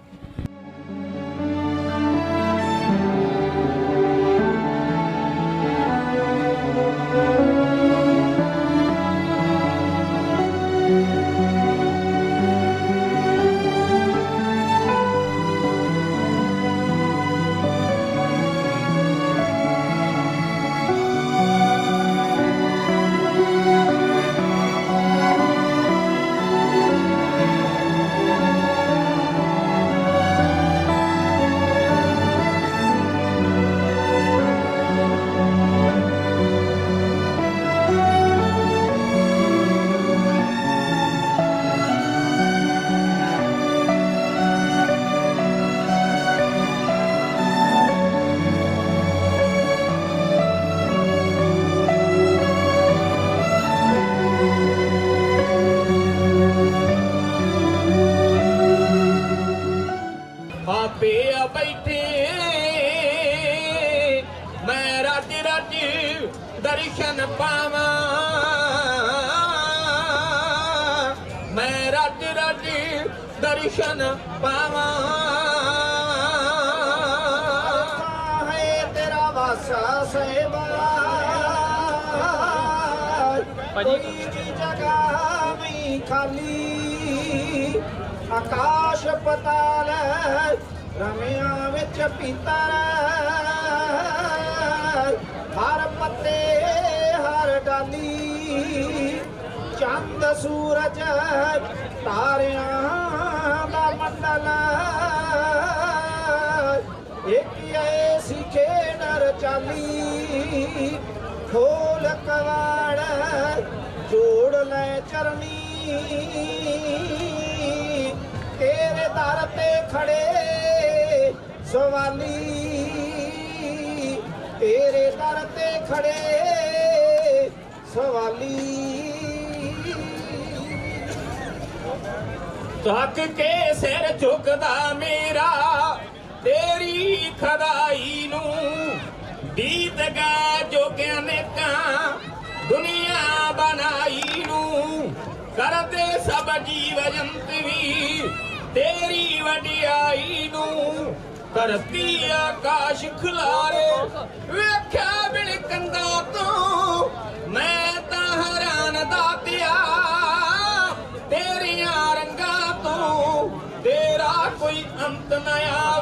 ਦਰਸ਼ਨ ਪਾਵਾਂ ਮੈਂ ਰੱਜ ਰੱਜ ਦਰਸ਼ਨ ਪਾਵਾਂ ਹੈ ਤੇਰਾ ਵਾਸਾ ਸਹਿਬਾ ਕੋਈ ਜਗ੍ਹਾ ਵੀ ਖਾਲੀ ਆਕਾਸ਼ ਪਤਾਲ ਰਮਿਆਂ ਵਿੱਚ ਪੀਤਰ ਹਰ ਪੱਤੇ ਹਰ ਡਾਲੀ ਚੰਦ ਸੂਰਜ ਤਾਰਿਆਂ ਦਾ ਮੰਡਲ ਇੱਕ ਐਸੀ ਖੇਡ ਰਚਾਲੀ ਖੋਲ ਕਵਾੜ ਜੋੜ ਲੈ ਚਰਨੀ ਤੇਰੇ ਦਰ ਤੇ ਖੜੇ ਸਵਾਲੀ ਤੇਰੇ ਦਰ ਤੇ ਖੜੇ ਸਵਾਲੀ ਤੱਕ ਕੇ ਸਿਰ ਝੁਕਦਾ ਮੇਰਾ ਤੇਰੀ ਖਦਾਈ ਨੂੰ ਬੀਤ ਗਾ ਜੋਗਿਆਂ ਨੇ ਕਾਂ ਦੁਨੀਆ ਬਣਾਈ ਨੂੰ ਕਰਦੇ ਸਭ ਜੀਵ ਜੰਤ ਵੀ ਤੇਰੀ ਵਡਿਆਈ ਨੂੰ ਧਰਤੀ ਆਕਾਸ਼ ਖਿਲਾਰੇ ਵੇਖਿਆ ਬਿਲਕੰਦਾ ਤੋਂ ਮੈਂ ਤਾਂ ਹੈਰਾਨ ਦਾਤਿਆ ਤੇਰੀਆਂ ਰੰਗਾਂ ਤੋਂ ਤੇਰਾ ਕੋਈ ਅੰਤ ਨਾ ਆ